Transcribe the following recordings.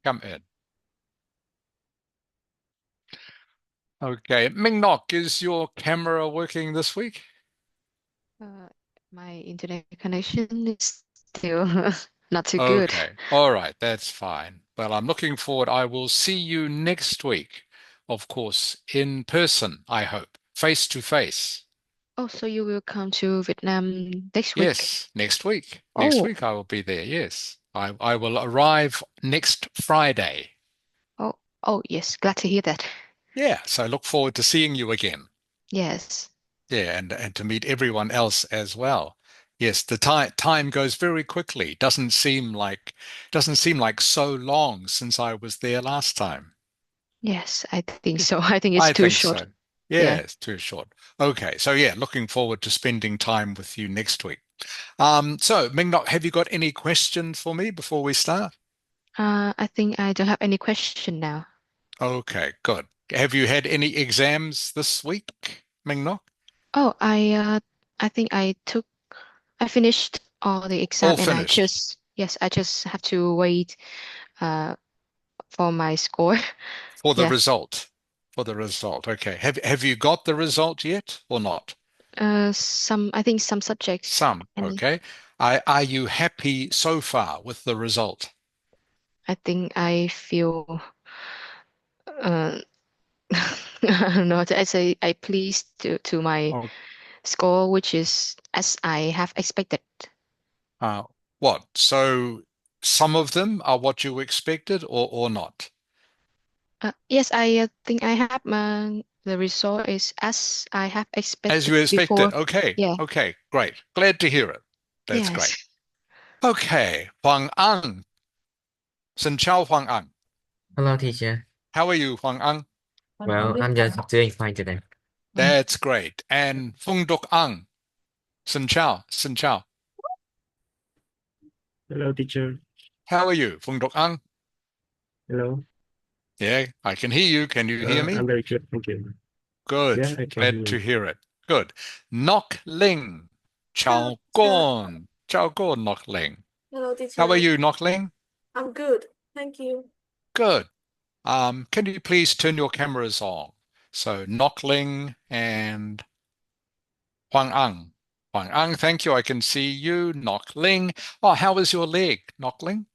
Come in. Okay. Ming Nok, is your camera working this week? Uh, my internet connection is still not too good. Okay. All right. That's fine. Well, I'm looking forward. I will see you next week, of course, in person, I hope, face to face. Oh, so you will come to Vietnam next week? Yes, next week. Next Oh, week I will be there. Yes. I will arrive next Friday. oh, oh, yes. Glad to hear that. Yeah. So I look forward to seeing you again. Yes, Yeah, and to meet everyone else as well. Yes, the time goes very quickly. Doesn't seem like so long since I was there last time. yes, I think Yeah, so. I think it's I too think short. so. Yeah, Yeah. it's too short. Okay, so yeah, looking forward to spending time with you next week. So Mingnok, have you got any questions for me before we start? I think I don't have any question now. Okay, good. Have you had any exams this week, Mingnok? Oh, I think I finished all the exam All and finished I just have to wait uh for my score. for the Yeah. result. For the result. Okay. Have you got the result yet or not? I think some subjects Some. and Okay. Are you happy so far with the result? I think I feel uh, I don't know. I say I pleased to my Oh, score, which is as I have expected. uh, what? So some of them are what you expected or not? Yes, I think I have the result is as I have As expected you expected. before. Okay. Yeah. Okay. Great. Glad to hear it. That's great. Yes. Okay. Huang Ang. Xin chào Huang Ang. Hello, teacher. How are you, Huang Ang? Well, I'm just doing fine today. That's great. And Phung Duk Ang. Xin chào. Xin chào. Hello, teacher. How are you, Phung Duk Ang? Hello. Yeah, I can hear you. Can you hear me? I'm very good. Thank you. Good. Yeah, I can Glad hear to you. hear it. Good. Nok Ling. Hello, Chao teacher. Gon. Chao Gon, Nok Ling. Hello, How are teacher. you, Nok Ling? I'm good. Thank you. Good. Can you please turn your cameras on? So Nok Ling and Huang Ang. Huang Ang, thank you. I can see you. Nok Ling. Oh, how is your leg, Nok Ling?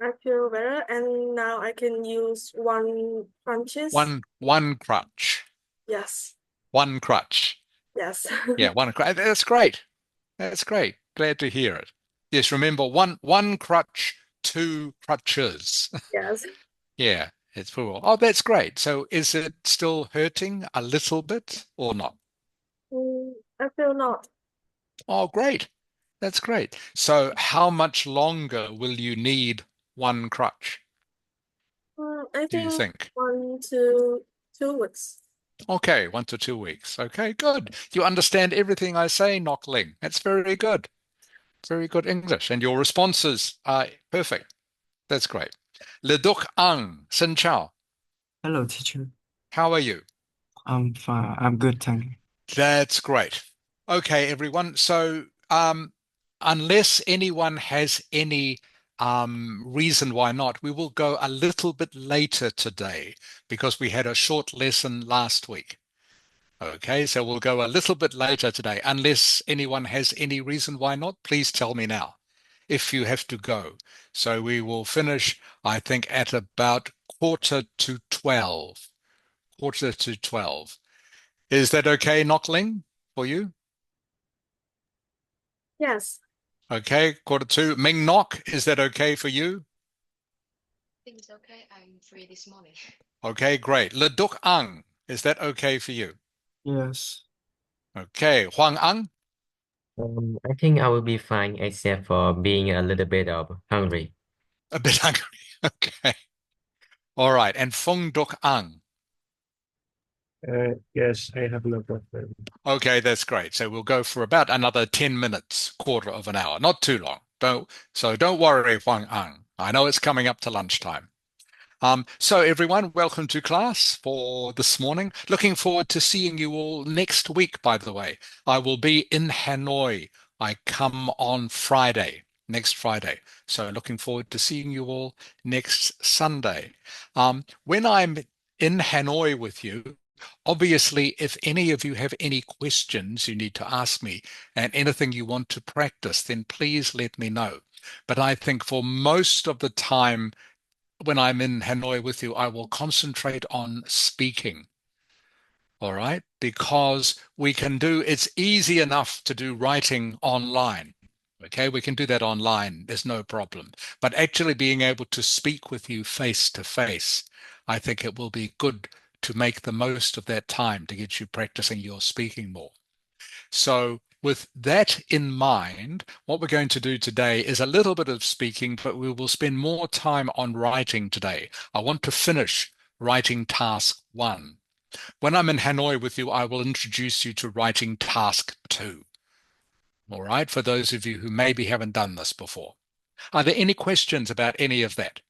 I feel better, and now I can use one punches. One crutch. Yes, One crutch. yes, Yeah, one crutch. That's great. That's great. Glad to hear it. Yes, remember one crutch, two crutches. yes. Yeah, it's cool. Oh, that's great. So is it still hurting a little bit or not? I feel not. Oh, great. That's great. So how much longer will you need one crutch, I do you think think? 1 to 2 weeks. Okay, 1 to 2 weeks. Okay, good. You understand everything I say, Knockling. That's very good. Very good English. And your responses are perfect. That's great. Le Duc Ang, Xin Chao. Hello, teacher. How are you? I'm fine. I'm good, thank you. That's great. Okay, everyone. So, unless anyone has any reason why not, we will go a little bit later today because we had a short lesson last week. Okay, so we'll go a little bit later today. Unless anyone has any reason why not, please tell me now if you have to go. So we will finish, I think, at about quarter to 12. Quarter to 12. Is that okay, Knockling, for you? Yes, Okay, quarter two. Ming Nok, is that okay for you? I think it's okay. I'm free this morning. Okay, great. Le Duc Ang, is that okay for you? Yes. Okay, Huang Ang, I think I will be fine except for being a little bit of hungry. a bit hungry. Okay, all right. And Fung Duc Ang. Yes, I have no problem. Okay, that's great. So we'll go for about another 10 minutes, quarter of an hour, not too long. Don't worry, Huang Ang. I know it's coming up to lunchtime. So everyone, welcome to class for this morning. Looking forward to seeing you all next week, by the way. I will be in Hanoi. I come on Friday next Friday. So looking forward to seeing you all next Sunday. When I'm in Hanoi with you, obviously, if any of you have any questions you need to ask me and anything you want to practice, then please let me know. But I think for most of the time when I'm in Hanoi with you, I will concentrate on speaking. All right, because it's easy enough to do writing online. Okay, we can do that online, there's no problem. But actually being able to speak with you face to face, I think it will be good to make the most of that time to get you practicing your speaking more. So with that in mind, what we're going to do today is a little bit of speaking, but we will spend more time on writing today. I want to finish writing task 1. When I'm in Hanoi with you, I will introduce you to writing task 2. All right, for those of you who maybe haven't done this before. Are there any questions about any of that?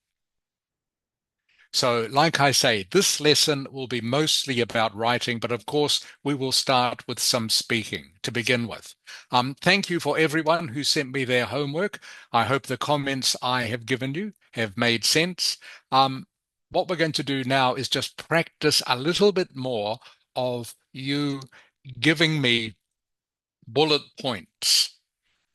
So, like I say, this lesson will be mostly about writing, but of course, we will start with some speaking to begin with. Thank you for everyone who sent me their homework. I hope the comments I have given you have made sense. What we're going to do now is just practice a little bit more of you giving me bullet points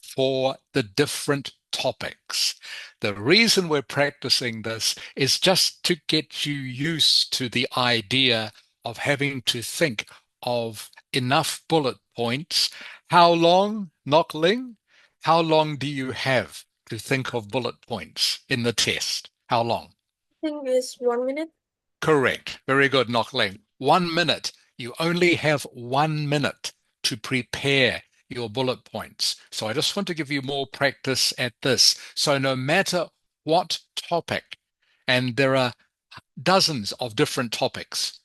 for the different topics. The reason we're practicing this is just to get you used to the idea of having to think of enough bullet points. How long, Nok Ling? How long do you have to think of bullet points in the test? How long? I think it's 1 minute. Correct. Very good, Nok Ling. 1 minute. You only have 1 minute to prepare your bullet points. So I just want to give you more practice at this. So no matter what topic, and there are dozens of different topics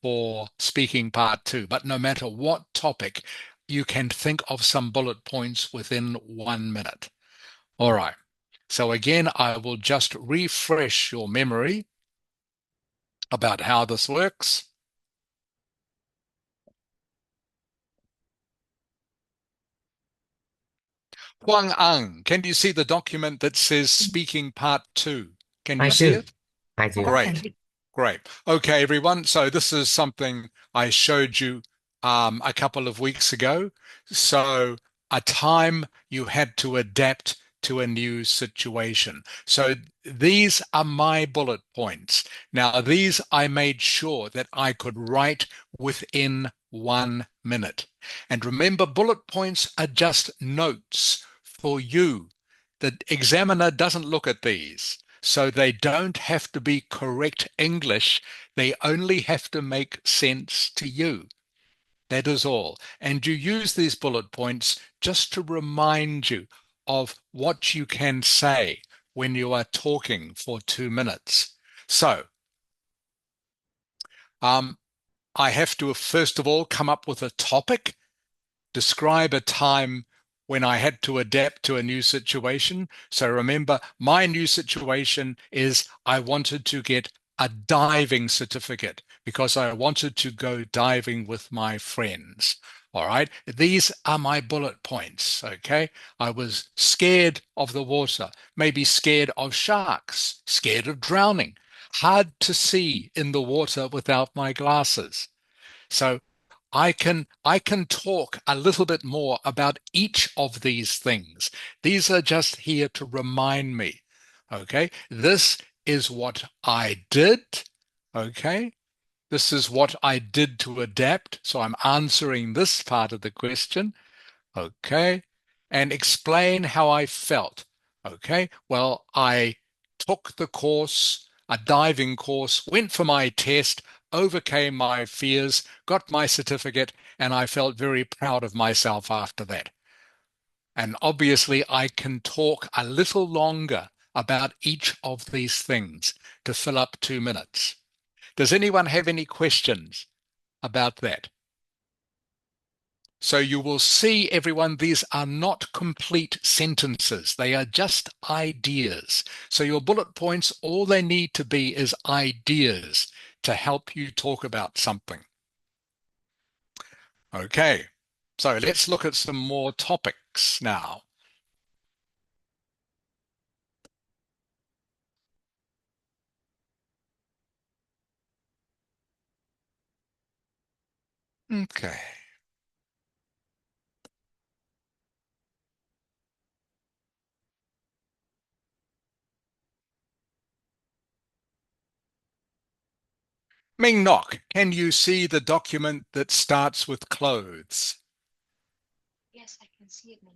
for speaking part 2, but no matter what topic, you can think of some bullet points within 1 minute. All right. So again, I will just refresh your memory about how this works. Huang Ang, can you see the document that says speaking part 2? Can you I see do. it? I do. Great. Great. Okay, everyone. So this is something I showed you a couple of weeks ago. So a time you had to adapt to a new situation. So these are my bullet points. Now, these I made sure that I could write within 1 minute. And remember, bullet points are just notes for you. The examiner doesn't look at these. So they don't have to be correct English. They only have to make sense to you. That is all. And you use these bullet points just to remind you of what you can say when you are talking for 2 minutes. So, I have to first of all come up with a topic, describe a time when I had to adapt to a new situation. So remember, my new situation is I wanted to get a diving certificate because I wanted to go diving with my friends. All right. These are my bullet points. Okay. I was scared of the water, maybe scared of sharks, scared of drowning, hard to see in the water without my glasses. So I can talk a little bit more about each of these things. These are just here to remind me. Okay, this is what I did. Okay, this is what I did to adapt. So I'm answering this part of the question. Okay, and explain how I felt. Okay, well, I took the course, a diving course, went for my test, overcame my fears, got my certificate, and I felt very proud of myself after that. And obviously, I can talk a little longer about each of these things to fill up 2 minutes. Does anyone have any questions about that? So you will see, everyone, these are not complete sentences. They are just ideas. So your bullet points, all they need to be is ideas to help you talk about something. Okay, so let's look at some more topics now. Okay. Ming Nok, can you see the document that starts with clothes? Yes, I can see it now.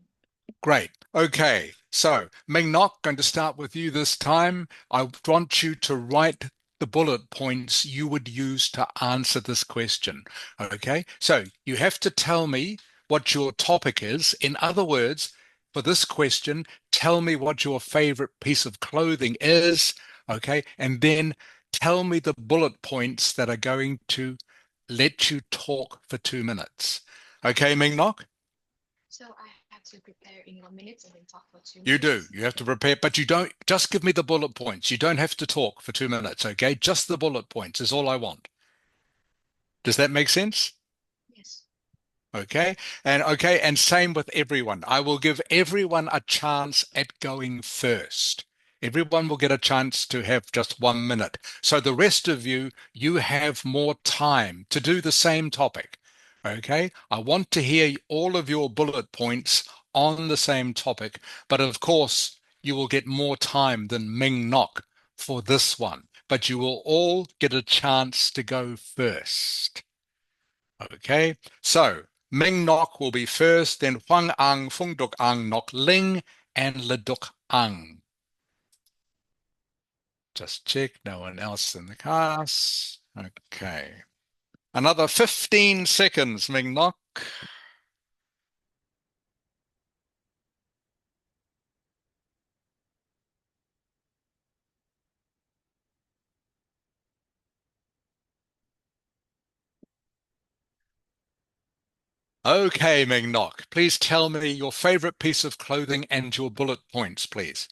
Great. Okay. So, Ming Nok, going to start with you this time. I want you to write the bullet points you would use to answer this question. Okay. So, you have to tell me what your topic is. In other words, for this question, tell me what your favorite piece of clothing is. Okay. And then tell me the bullet points that are going to let you talk for 2 minutes. Okay, Ming Nok? So I have to prepare in 1 minute and then talk for two You do. minutes. You have to prepare, but you don't just give me the bullet points. You don't have to talk for 2 minutes, okay? Just the bullet points is all I want. Does that make sense? Yes. And same with everyone. I will give everyone a chance at going first. Everyone will get a chance to have just 1 minute. So the rest of you, you have more time to do the same topic. Okay? I want to hear all of your bullet points on the same topic, but of course, you will get more time than Ming Nok for this one. But you will all get a chance to go first. Okay, so Ming Nok will be first, then Huang Ang, Fung Duk Ang, Nok Ling, and Leduk Ang. Just check, no one else in the class. Okay. Another 15 seconds, Ming Nok. Okay, Ming Nok, please tell me your favorite piece of clothing and your bullet points, please.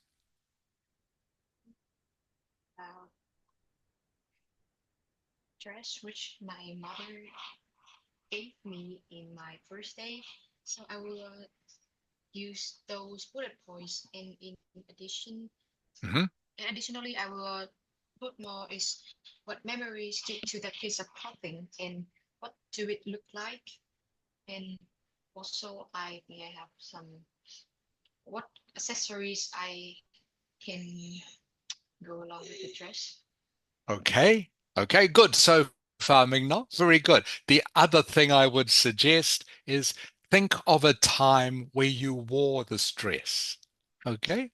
Uh, Dress which my mother gave me in my first day. So I will use those bullet points. And addition, Hmm. additionally, I will put more is what memories stick to that piece of clothing and what do it look like. And also, I think I have some what accessories I can go along with the dress. Okay, okay, good. So far, Ming Nok, very good. The other thing I would suggest is think of a time where you wore this dress. Okay,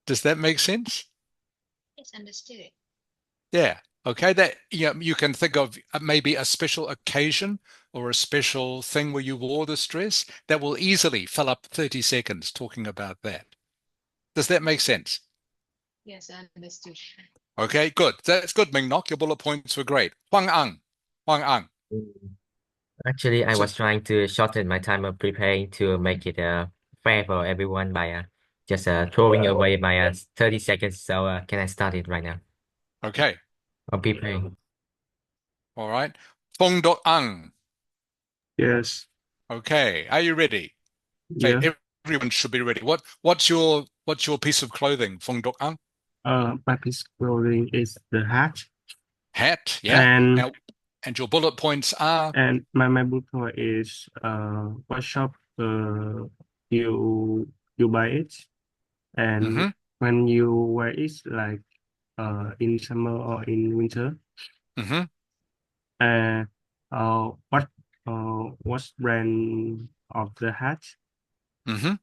does that make sense? Yes, understood it. Yeah. Okay, that you can think of maybe a special occasion or a special thing where you wore this dress that will easily fill up 30 seconds talking about that. Does that make sense? Yes, I understood. Okay, good. That's good, Ming Nok. Your bullet points were great. Huang Ang. Huang Ang. Mm. Actually, I So, was trying to shorten my time of preparing to make it fair for everyone by just throwing away my 30 seconds. So can I start it right now? okay. I'll be preparing. All right. Fong Dok Ang. Yes. Okay. Are you ready? Say Yeah. everyone should be ready. What's your piece of clothing, Fong Dok Ang? My piece of clothing is the hat, Hat, yeah. and And your bullet points are my book is what shop you buy it, and mm-hmm, when you wear it, like in summer or in winter, mm-hmm, and what's brand of the hat, mm-hmm.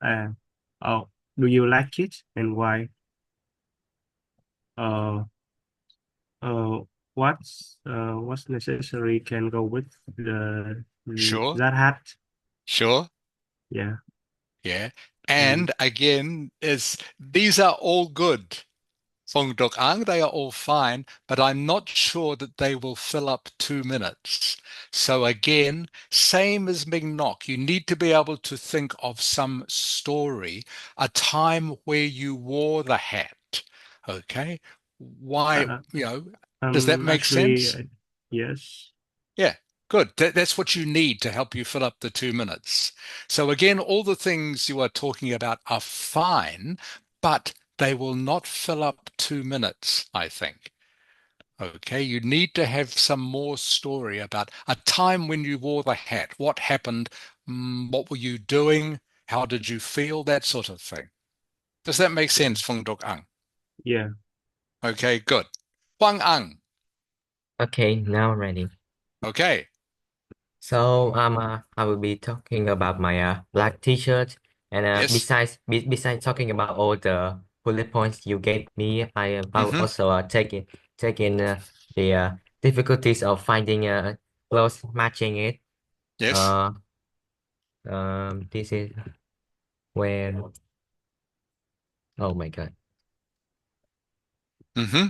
and oh, do you like it and why? Uh, uh, what's necessary can go with the Sure, that hat? sure, Yeah, yeah. and And again, is these are all good. Fong Dok Ang, they are all fine, but I'm not sure that they will fill up 2 minutes. So again, same as Ming Nok, you need to be able to think of some story, a time where you wore the hat. Okay? Why, uh, does that make actually, sense? yes. Yeah, good. That's what you need to help you fill up the 2 minutes. So again, all the things you are talking about are fine, but they will not fill up 2 minutes, I think. Okay, you need to have some more story about a time when you wore the hat. What happened? What were you doing? How did you feel? That sort of thing. Does that make sense, Phung Duk Ang? Yeah. Okay, good. Huang Ang. Okay, now I'm ready. Okay. So I will be talking about my black t-shirt, and Yes. besides talking about all the bullet points you gave me, I will Mm-hmm. also take in the difficulties of finding clothes matching it. Yes. Uh, this is when, oh my God. Mm-hmm.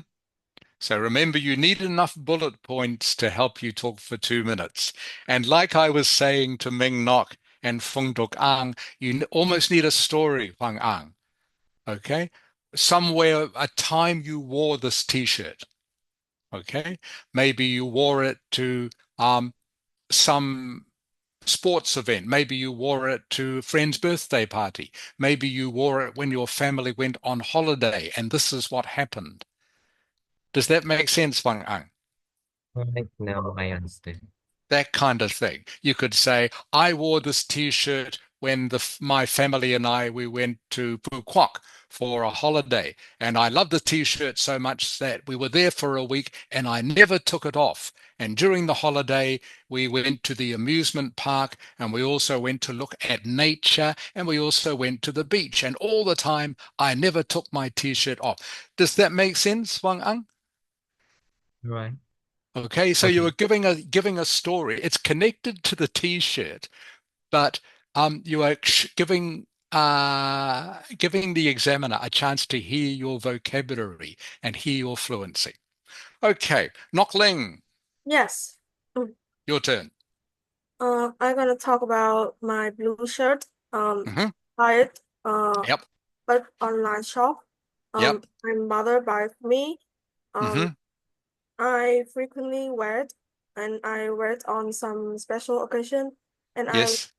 So remember, you need enough bullet points to help you talk for 2 minutes. And like I was saying to Ming Nok and Phung Duk Ang, you almost need a story, Huang Ang. Okay? Somewhere, a time you wore this t-shirt. Okay? Maybe you wore it to some sports event. Maybe you wore it to a friend's birthday party. Maybe you wore it when your family went on holiday, and this is what happened. Does that make sense, Wang Ang? Right now I understand. That kind of thing. You could say, I wore this t-shirt when my family and we went to Phuquoc for a holiday. And I loved the t-shirt so much that we were there for a week and I never took it off. And during the holiday, we went to the amusement park and we also went to look at nature and we also went to the beach. And all the time, I never took my t-shirt off. Does that make sense, Wang Ang? Right. Okay, so you Okay. were giving a story. It's connected to the T-shirt, but you are giving the examiner a chance to hear your vocabulary and hear your fluency. Okay, Nok Ling, Yes. Mm. your turn. I'm gonna talk about my blue shirt. Hmm. Buy it. Yep, But online shop. yep. My mother buy for me. Hmm. I frequently wear it, and I wear it on some special occasion, and I Yes.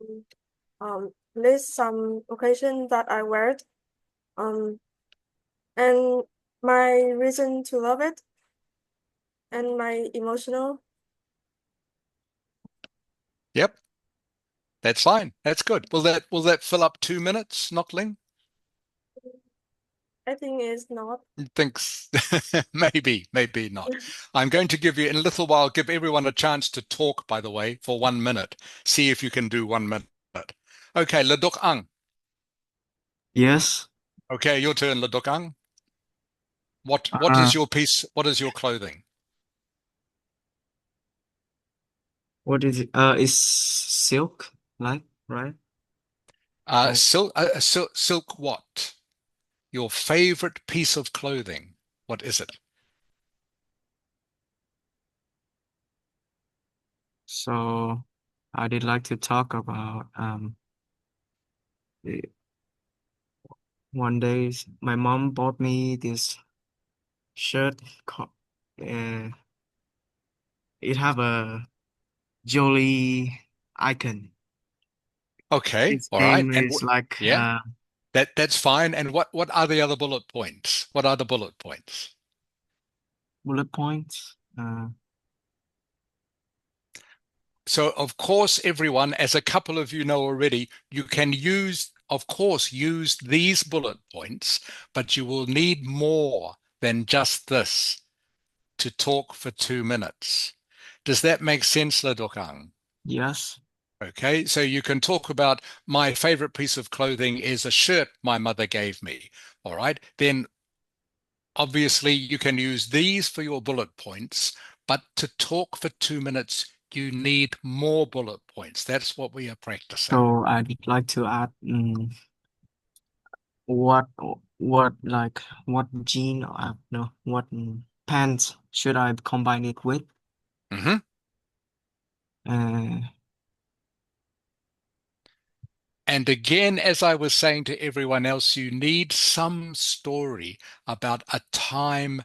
list some occasion that I wear it. Um, and my reason to love it and my emotional. Yep. That's fine. That's good. Will that fill up 2 minutes, Nok Ling? I think is not. Thinks maybe not. I'm going to give you in a little while, give everyone a chance to talk, by the way, for 1 minute. See if you can do 1 minute. Okay, Ledok Ang. Yes. Okay, your turn, Ledok Ang. What Uh, is your piece? What is your clothing? what is it? It's silk, like, right? Oh, Silk what? Your favorite piece of clothing. What is it? so I did like to talk about eh, one day my mom bought me this shirt. Uh, it have a jolly icon. Okay, Its all right. name And is like yeah, that's fine. And what are the other bullet points? What are the bullet points? bullet points. So, of course, everyone, as a couple of you know already, you can use, of course, use these bullet points, but you will need more than just this to talk for 2 minutes. Does that make sense, Ledokang? Yes. Okay, so you can talk about my favorite piece of clothing is a shirt my mother gave me. All right, then obviously you can use these for your bullet points, but to talk for 2 minutes, you need more bullet points. That's what we are practicing. So I'd like to add what what jean no what pants should I combine it with? Mhm. Uh, And again, as I was saying to everyone else, you need some story about a time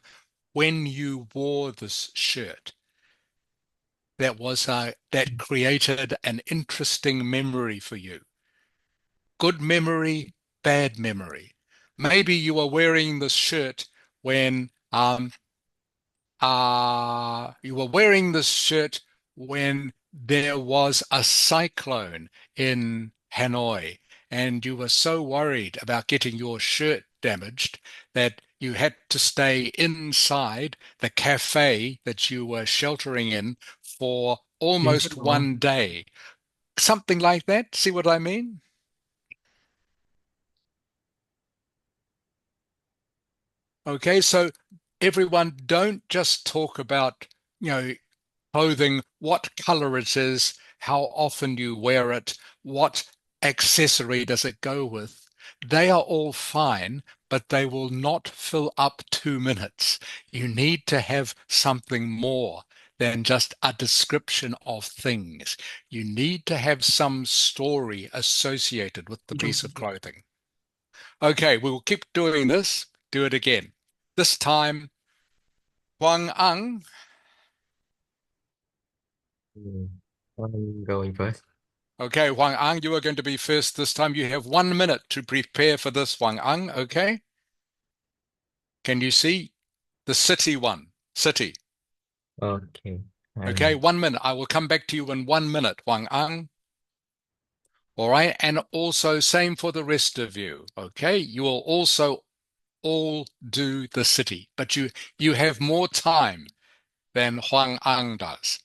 when you wore this shirt that created an interesting memory for you. Good memory, bad memory. Maybe you were wearing this shirt when you were wearing this shirt when there was a cyclone in Hanoi, and you were so worried about getting your shirt damaged that you had to stay inside the cafe that you were sheltering in for almost one day. Something like that. See what I mean? Okay, so everyone, don't just talk about, clothing, what color it is, how often you wear it, what accessory does it go with. They are all fine, but they will not fill up 2 minutes. You need to have something more than just a description of things. You need to have some story associated with the piece of clothing. Okay, we will keep doing this. Do it again. This time, Huang Ang. Mm, I'm going first. Okay, Huang Ang, you are going to be first this time. You have 1 minute to prepare for this, Huang Ang. Okay? Can you see the city one? City. Okay. Okay, I'm 1 minute. I will come back to you in 1 minute, Huang Ang. All right, and also same for the rest of you. Okay, you will also all do the city, but you have more time than Huang Ang does.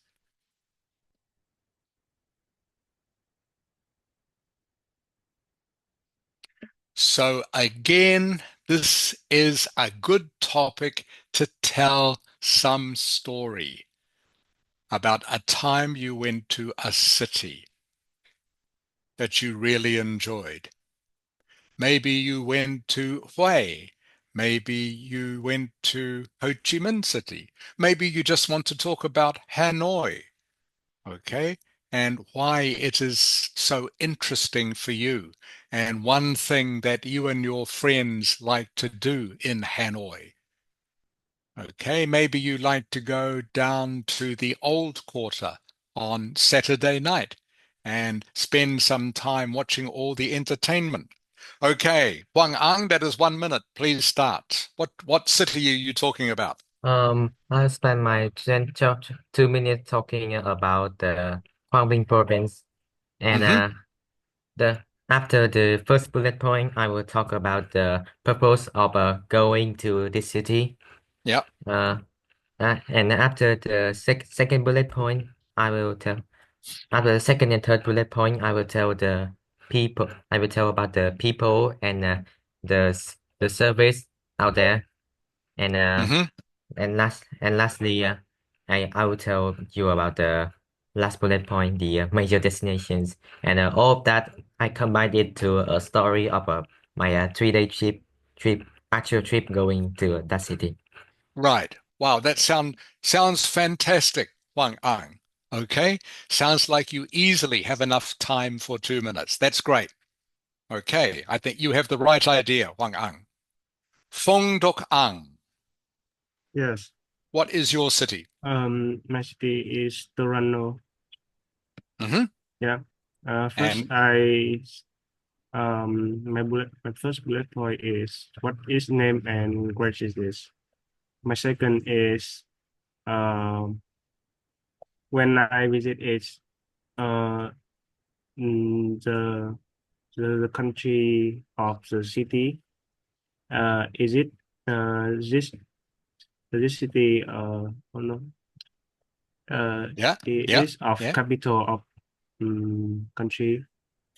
So again, this is a good topic to tell some story about a time you went to a city that you really enjoyed. Maybe you went to Hue. Maybe you went to Ho Chi Minh City. Maybe you just want to talk about Hanoi, okay? And why it is so interesting for you. And one thing that you and your friends like to do in Hanoi. Okay, maybe you like to go down to the old quarter on Saturday night and spend some time watching all the entertainment. Okay, Huang Ang, that is 1 minute. Please start. What city are you talking about? I spent my 2 minutes talking about the Quang Binh province, and Mm-hmm. the after the first bullet point, I will talk about the purpose of going to this city. Yep. And after the second bullet point, I will tell. After the second and third bullet point, I will tell the people. I will tell about the people and the service out there, and Mm-hmm. lastly, I will tell you about the last bullet point, the major destinations, and all of that I combined it to a story of my 3 day actual trip going to that city. Right. Wow, that sounds fantastic, Huang Ang. Okay. Sounds like you easily have enough time for 2 minutes. That's great. Okay, I think you have the right idea, Huang Ang. Fong Dok Ang, Yes. what is your city? My city is Toronto. Hmm. Yeah. First And my first bullet point is what is name and where is this? My second is when I visit is uh the the country of the city. Is it this this city oh no yeah, it yeah, is of yeah, capital of country,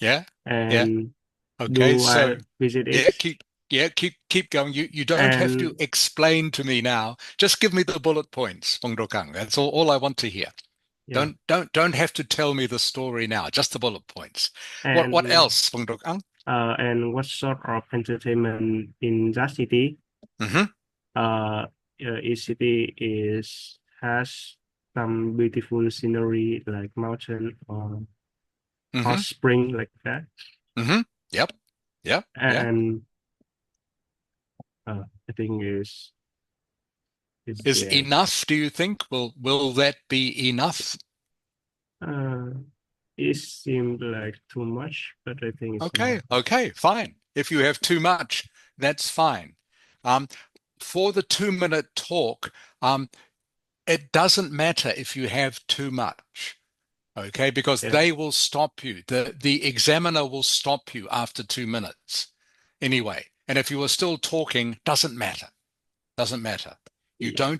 yeah, yeah. and Okay, do so I visit yeah, it? keep going. You don't have to And explain to me now. Just give me the bullet points, Fong Dok Ang. That's all I want to hear. yeah, Don't have to tell me the story now, just the bullet points. What and else, Fong Dok Ang? and what sort of entertainment in that city? Hmm. Uh, each city is has some beautiful scenery like mountain or hot Hmm. spring like that. Hmm. Yep. Yep. Yeah. And I think is Is the end. enough, do you think? Will that be enough? Uh, it seemed like too much, but I think it's Okay, enough. okay, fine. If you have too much, that's fine. Um, for the 2 minute talk, um, It doesn't matter if you have too much, okay, because Yeah. they will stop you. The examiner will stop you after 2 minutes anyway. And if you are still talking, doesn't matter. Doesn't matter. You Yeah.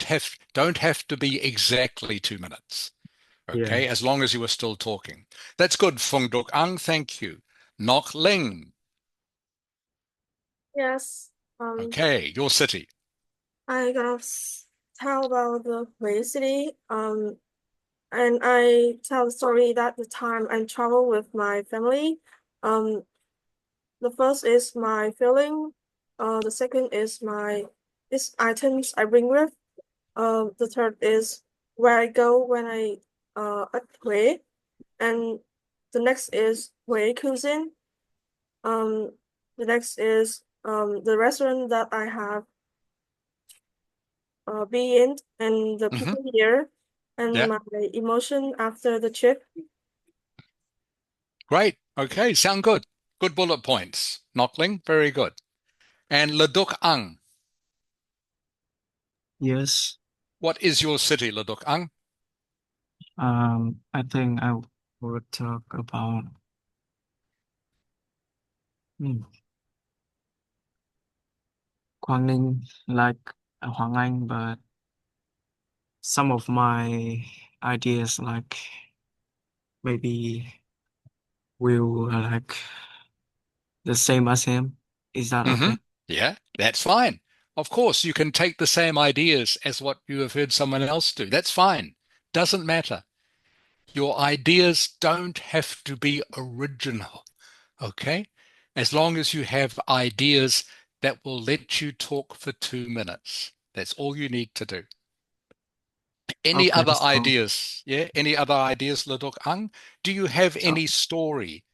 don't have to be exactly 2 minutes. Yeah. Okay, as long as you are still talking. That's good, Fung Duk Ang. Thank you. Nok Ling. Yes. Okay, your city. I gonna tell about the Hui City. And I tell the story that the time I travel with my family. Um, the first is my feeling. The second is my these items I bring with. The third is where I go when I at Hue, and the next is Hue cuisine. Um, the next is the restaurant that I have be in and the Hmm. people here and Yeah, my emotion after the trip. great. Okay, sound good. Good bullet points. Nok Ling, very good. And Leduk Ang. Yes. What is your city, Leduk Ang? I think I would talk about hmm, Quang Ninh, like Hoàng Anh, but some of my ideas, like maybe will like the same as him. Is that Hmm. okay? Yeah, that's fine. Of course, you can take the same ideas as what you have heard someone else do. That's fine. Doesn't matter. Your ideas don't have to be original, okay? As long as you have ideas that will let you talk for 2 minutes. That's all you need to do. Any Okay, other so ideas? Yeah, any other ideas, Ledok Ang? Do you have so any story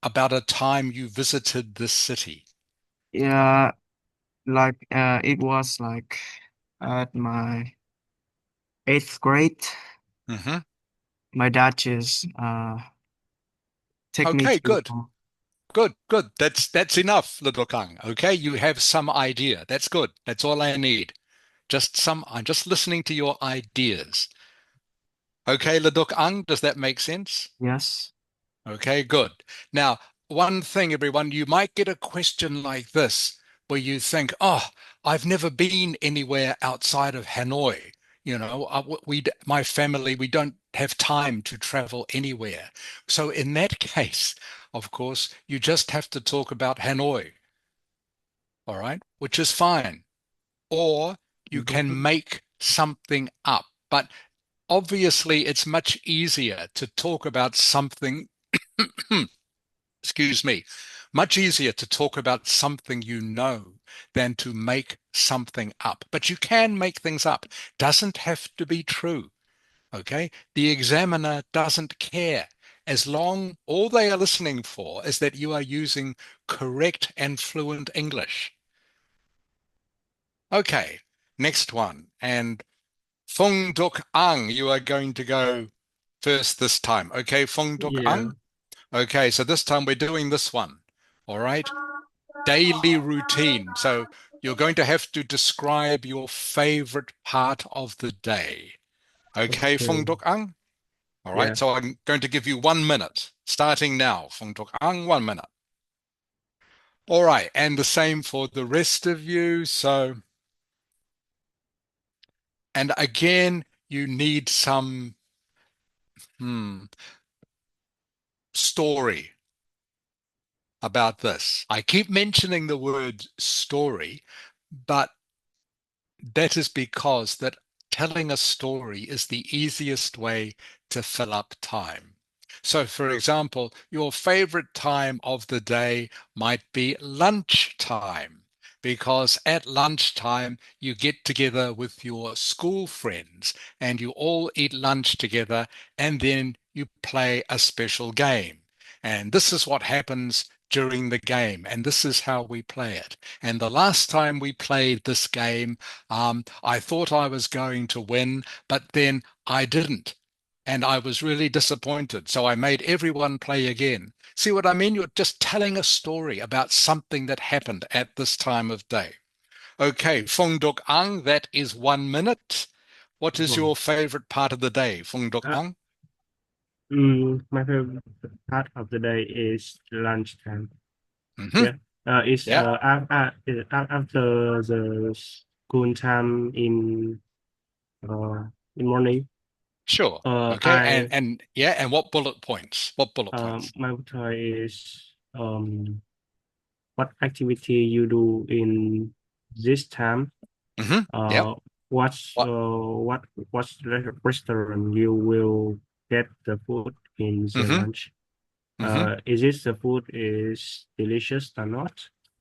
about a time you visited this city? yeah, like it was like at my eighth grade. Hmm. My dad just take me Okay, to good. Good, good. That's enough, Ledok Ang. Okay, you have some idea. That's good. That's all I need. Just some, I'm just listening to your ideas. Okay, Leduk Ang, does that make sense? yes. Okay, good. Now, one thing, everyone, you might get a question like this where you think, oh, I've never been anywhere outside of Hanoi. You know, my family, we don't have time to travel anywhere. So in that case, of course, you just have to talk about Hanoi, all right, which is fine. Or you can Mhm. make something up. But obviously, it's much easier to talk about something, excuse me, much easier to talk about something you know than to make something up. But you can make things up. Doesn't have to be true. Okay. The examiner doesn't care. As long all they are listening for is that you are using correct and fluent English. Okay. Next one. And Fung Duk Ang, you are going to go first this time. Okay, Fung Duk Yeah. Ang? Okay, so this time we're doing this one. All right. Daily routine. So you're going to have to describe your favorite part of the day. Okay, Fung Okay. Duk Ang? All right, Yeah. so I'm going to give you 1 minute, starting now. Fung Duk Ang, 1 minute. All right, and the same for the rest of you. So, and again, you need some story about this. I keep mentioning the word story, but that is because that telling a story is the easiest way to fill up time. So, for example, your favorite time of the day might be lunchtime, because at lunchtime you get together with your school friends and you all eat lunch together and then you play a special game. And this is what happens during the game, and this is how we play it. And the last time we played this game, I thought I was going to win, but then I didn't. And I was really disappointed. So I made everyone play again. See what I mean? You're just telling a story about something that happened at this time of day. Okay, Fong Duk Ang, that is 1 minute. What is Well, your favorite part of the day, Phung Duk uh, Ong? my favorite part of the day is lunchtime. Hmm. Yeah. It's Yeah, after the school time in morning. sure. Okay, and I and yeah, and what bullet points? What bullet points? my motto is what activity you do in this time. Hmm. Yep. Uh, what's What? restaurant you will get the food in the Hmm. lunch. Hmm. Is this the food is delicious or not?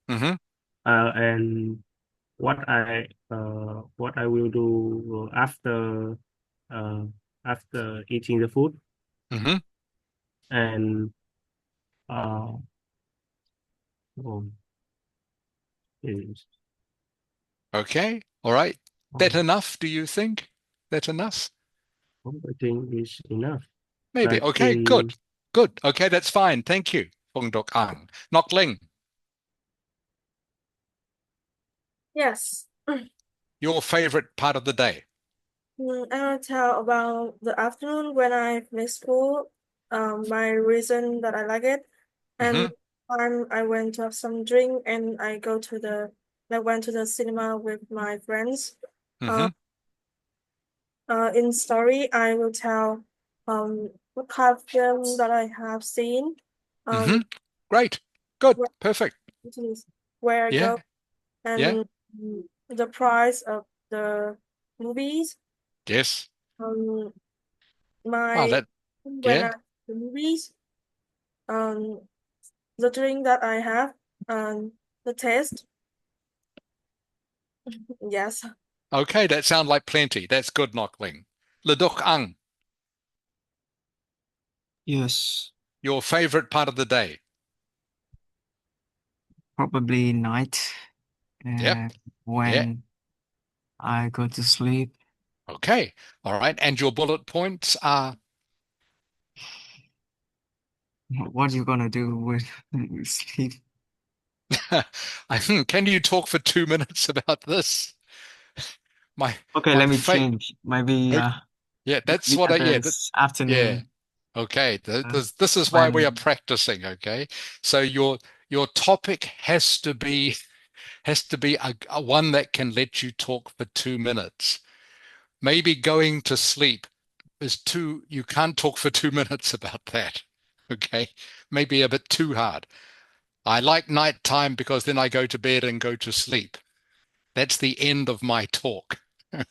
Hmm. And what I will do uh after eating the food, Hmm. and uh oh, is Okay. All right. That oh, enough, do you think? That enough? I think is enough. Maybe. Like Okay, good. in Good. Okay, that's fine. Thank you, Phung Duk Ang. Nok Ling, Yes. your favorite part of the day. I'll tell about the afternoon when I finish school, my reason that I like it, and Hmm. I went to have some drink and I went to the cinema with my friends. Uh, Hmm. in story, I will tell what kind of film that I have seen, Hmm. um, Great. Good. where Perfect. it is, where I Yeah. go, Yeah. and the price of the movies. Yes. Um, Wow, my that, when yeah. I the movies, um, the drink that I have, the taste. Yes. Okay, that sounds like plenty. That's good, Nok Ling. Leduk Ang, Yes, your favorite part of the day. probably night, Yep. uh, Yeah. when I go to sleep. Okay. All right. And your bullet points are What are you gonna do with sleep? I think, can you talk for 2 minutes about this? My Okay, my let me fate. change. Maybe Yeah, that's maybe what at I, the yeah, yeah. afternoon. Okay. Uh, This is why we are when practicing, okay? So your topic has to be a one that can let you talk for 2 minutes. Maybe going to sleep is too, you can't talk for 2 minutes about that. Okay. Maybe a bit too hard. I like nighttime because then I go to bed and go to sleep. That's the end of my talk.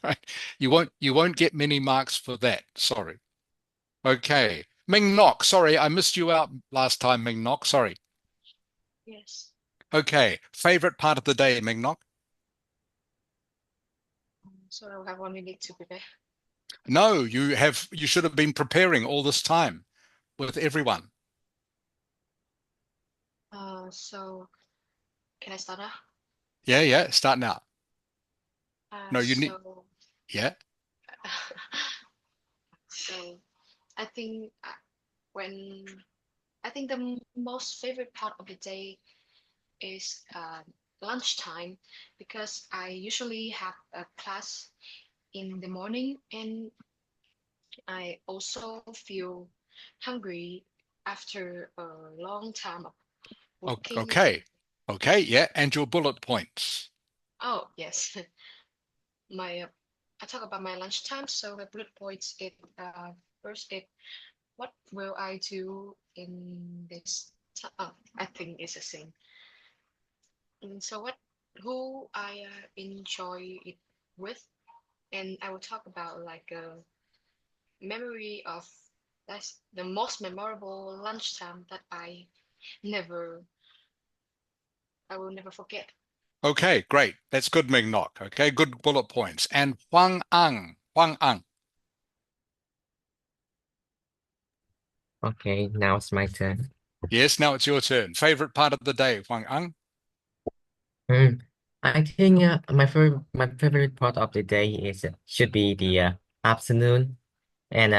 Right? You won't get many marks for that. Sorry. Okay. Ming Nok, sorry, I missed you out last time, Ming Nok. Sorry. Yes. Okay. Favorite part of the day, Ming Nok? So I have 1 minute to prepare. No, you should have been preparing all this time with everyone. So can I start now? Yeah, yeah. Start now. No, you need, So yeah. so I think when I think the most favorite part of the day is lunchtime because I usually have a class in the morning and I also feel hungry after a long time of working. Okay. Okay, yeah. And your bullet points. Oh, yes. My I talk about my lunchtime, so my bullet points it first it what will I do in this time? Oh, I think it's the same. So what who I enjoy it with, and I will talk about like a memory of that's the most memorable lunchtime that never I will never forget. Okay, great. That's good, Ming Nok. Okay, good bullet points. And Huang Ang. Huang Ang. Okay, now it's my turn. Yes, now it's your turn. Favorite part of the day, Huang Ang? Hmm. I think my favorite part of the day is should be the afternoon, and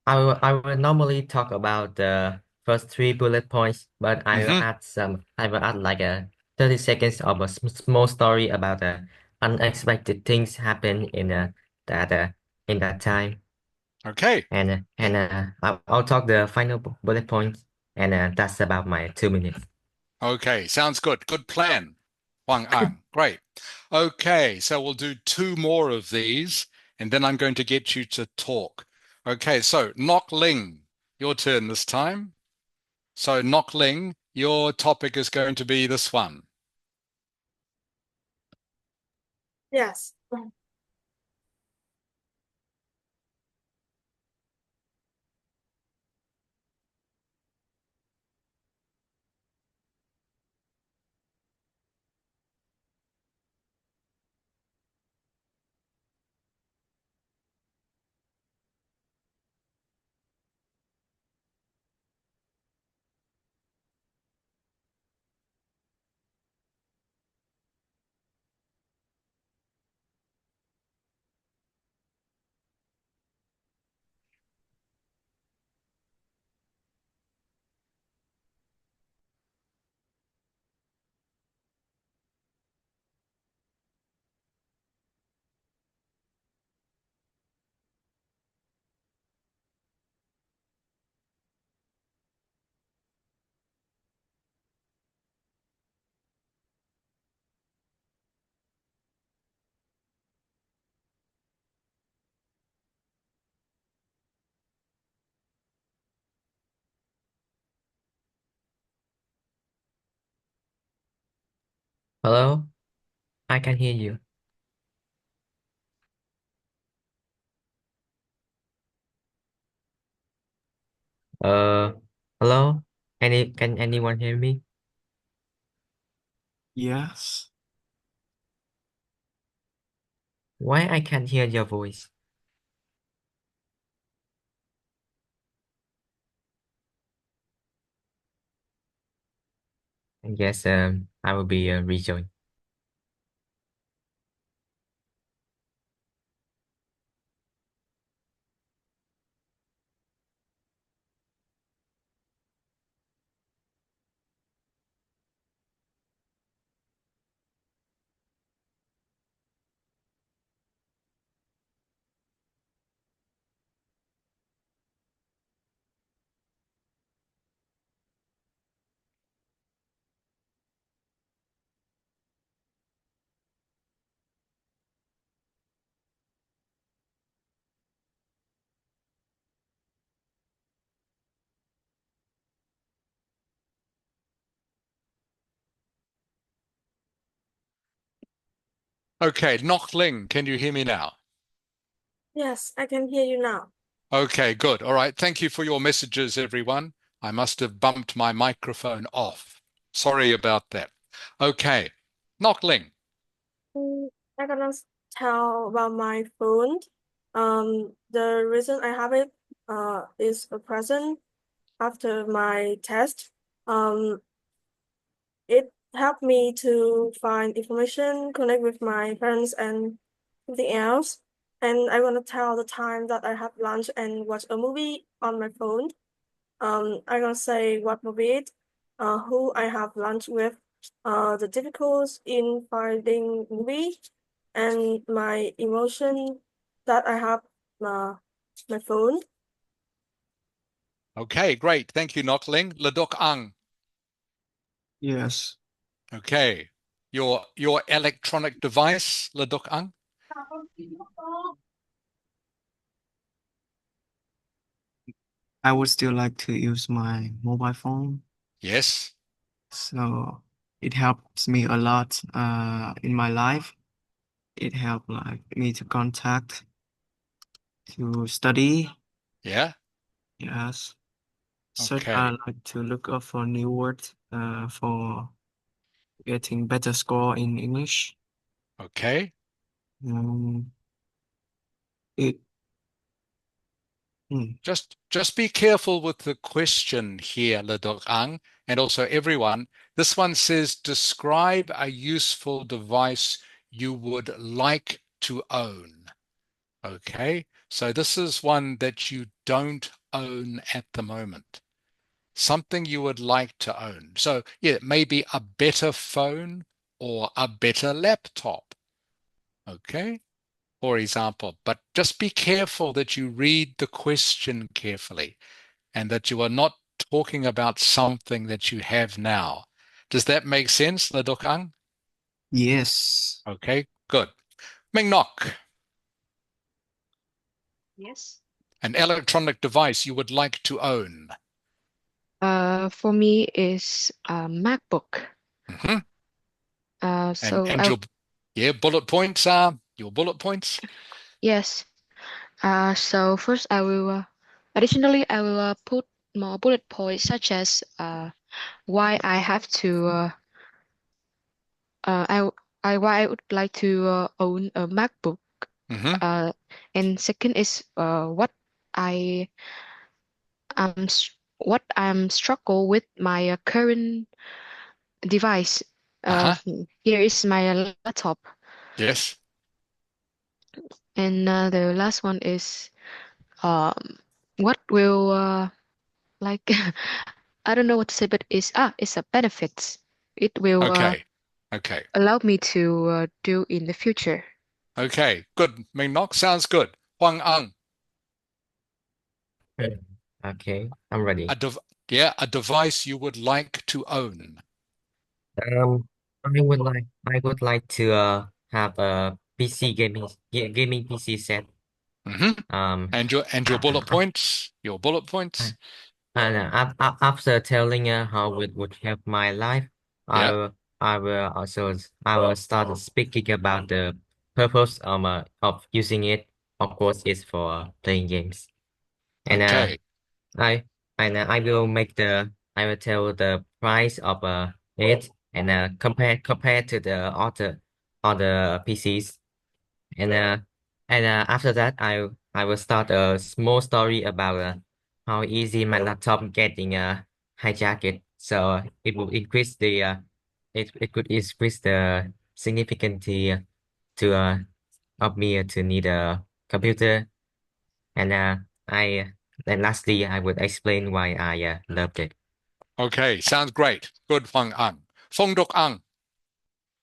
I will normally talk about the first three bullet points, but Mm-hmm. I will add like a 30 seconds of a small story about unexpected things happen in that in that time. Okay. I'll talk the final bullet points, and that's about my 2 minutes. Okay, sounds good. Good plan, Huang Ang. Great. Okay, so we'll do two more of these, and then I'm going to get you to talk. Okay, so Nok Ling, your turn this time. So Nok Ling, your topic is going to be this one. Yes. Hello, I can hear you. Uh, Hello, can anyone hear me? Yes. Why I can't hear your voice? I guess I will be rejoin. Okay, Nok Ling, can you hear me now? Yes, I can hear you now. Okay, good. All right. Thank you for your messages, everyone. I must have bumped my microphone off. Sorry about that. Okay, Nok Ling. I'm gonna tell about my phone. The reason I have it is a present after my test. Um, it helped me to find information, connect with my parents and everything else. And I want to tell the time that I have lunch and watch a movie on my phone. I'm gonna say what movie it, who I have lunch with, the difficulties in finding movie, and my emotion that I have my phone. Okay, great. Thank you, Nok Ling. Ladok Ang. Yes. Okay. Your electronic device, Ladok Ang? I would still like to use my mobile phone. Yes. So it helps me a lot in my life. It helped like me to contact, to study. Yeah. Yes. Search I Okay. like to look up for new words for getting better score in English. Okay. Um, it Just be careful with the question here, Ladok Ang, and also everyone. This one says, describe a useful device you would like to own. Okay, so this is one that you don't own at the moment. Something you would like to own. So yeah, maybe a better phone or a better laptop. Okay, for example. But just be careful that you read the question carefully and that you are not talking about something that you have now. Does that make sense, Ladok Ang? Yes. Okay, good. Ming Nok, Yes. an electronic device you would like to own. For me is a MacBook. Hmm. And So and I your yeah, bullet points are your bullet points. yes. So first I will additionally I will put more bullet points such as why I have to I why I would like to own a MacBook. Hmm. Uh, and second is what I what I'm struggle with my current device. Uh, Uh-huh. Here is my laptop, Yes. and the last one is what will like I don't know what to say, but it's a benefits. It will Okay. Okay. allow me to do in the future. Okay. Good. Ming Nok sounds good. Huang Ang, Okay, I'm ready. a dev yeah, a device you would like to own. Um, I would like to have a PC gaming PC set. Hmm. Um, And your bullet uh, points. Your bullet uh, points. and after telling how it would help my life, I Yeah. will I will start speaking about the purpose of using it. Of course, it's for playing games, and Okay. I I will tell the price of it and compare to the other PCs and after that I will start a small story about how easy my laptop getting hijacked, so it will increase the it could increase the significantly to of me to need a computer, and I then lastly I would explain why I loved it. Okay. Sounds great. Good, Huang Ang. Fong Dok Ang,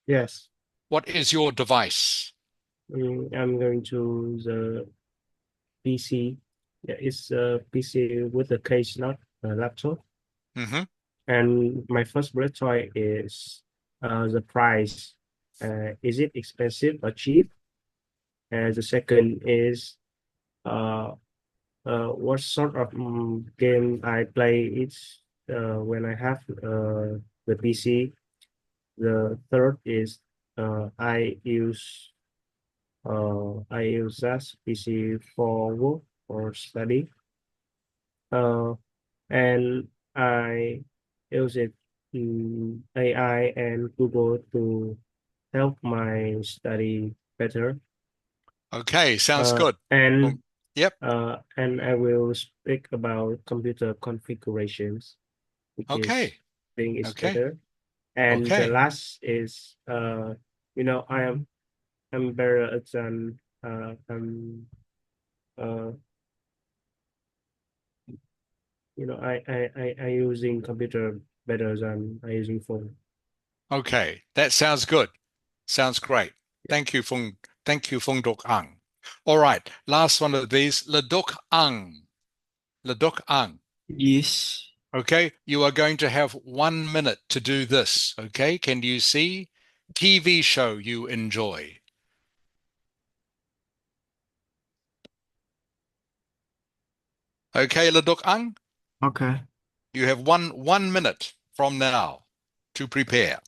Yes. what is your device? I'm going to the PC. Yeah, it's a PC with a case, not a laptop. Hmm. And my first bullet point is the price. Is it expensive or cheap? And the second is uh, what sort of game I play it's when I have the PC. The third is I use that PC for work or study. Uh, and I use it AI and Google to help my study better. Okay. Sounds Uh, good. Fong- and Yep. and I will speak about computer configurations, which is Okay. I think is Okay. better. And the Okay. last is I'm better than uh I using computer better than I using phone. Okay. That sounds good. Sounds great. Yeah. Thank you, Fong Dok Ang. All right. Last one of these. Ladok Ang. Ladok Ang. Yes. Okay. You are going to have 1 minute to do this. Okay. Can you see? TV show you enjoy. Okay, Ladok Ang. Okay. You have one minute from now to prepare.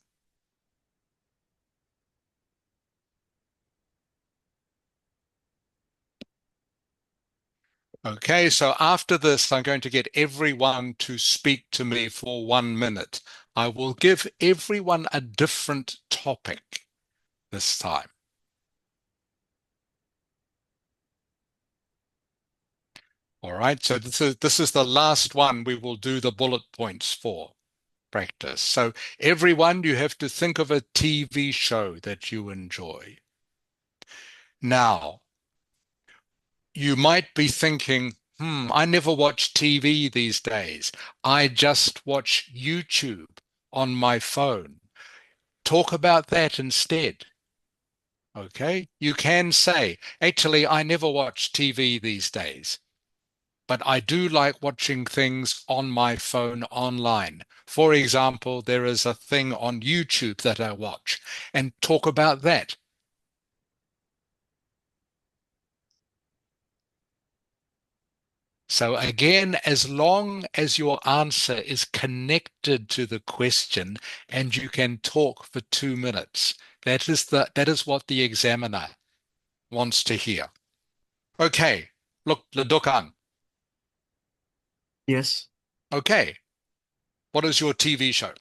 Okay, so after this, I'm going to get everyone to speak to me for 1 minute. I will give everyone a different topic this time. All right, so this is the last one we will do the bullet points for practice. So everyone, you have to think of a TV show that you enjoy. Now, you might be thinking, I never watch TV these days. I just watch YouTube on my phone. Talk about that instead. Okay, you can say, actually, I never watch TV these days, but I do like watching things on my phone online. For example, there is a thing on YouTube that I watch and talk about that. So again, as long as your answer is connected to the question and you can talk for 2 minutes, that is what the examiner wants to hear. Okay, look, Ledukan. Yes. Okay, what is your TV show?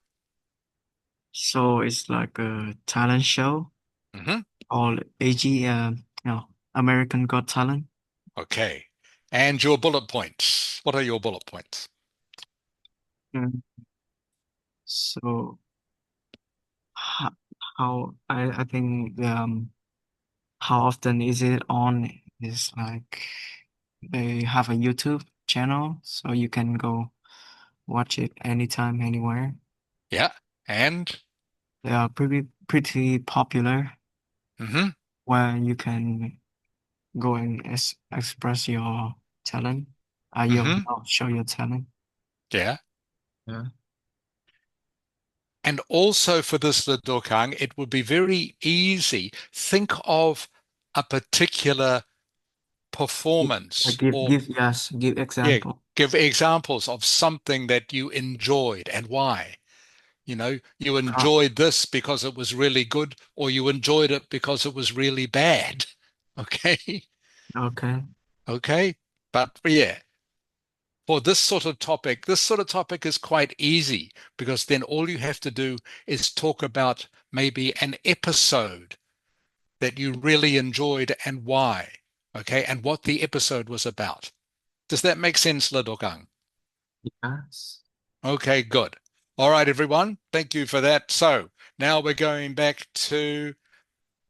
So it's like a talent show Hmm. called AG, no, American Got Talent. Okay, and your bullet points. What are your bullet points? Mm. So how, I think how often is it on? Is like they have a YouTube channel, so you can go watch it anytime, anywhere. Yeah, and They are pretty popular hmm where you can go and express your talent. hmm Show your talent. yeah. Yeah. And also for this Ledokang, it would be very easy. Think of a particular performance or, Give yeah, example. give examples of something that you enjoyed and why. You know, you Uh, enjoyed this because it was really good, or you enjoyed it because it was really bad. Okay. okay. Okay. But yeah, for this sort of topic is quite easy because then all you have to do is talk about maybe an episode that you really enjoyed and why. Okay. And what the episode was about. Does that make sense, Ledokang? Yes. Okay, good. All right, everyone. Thank you for that. So now we're going back to,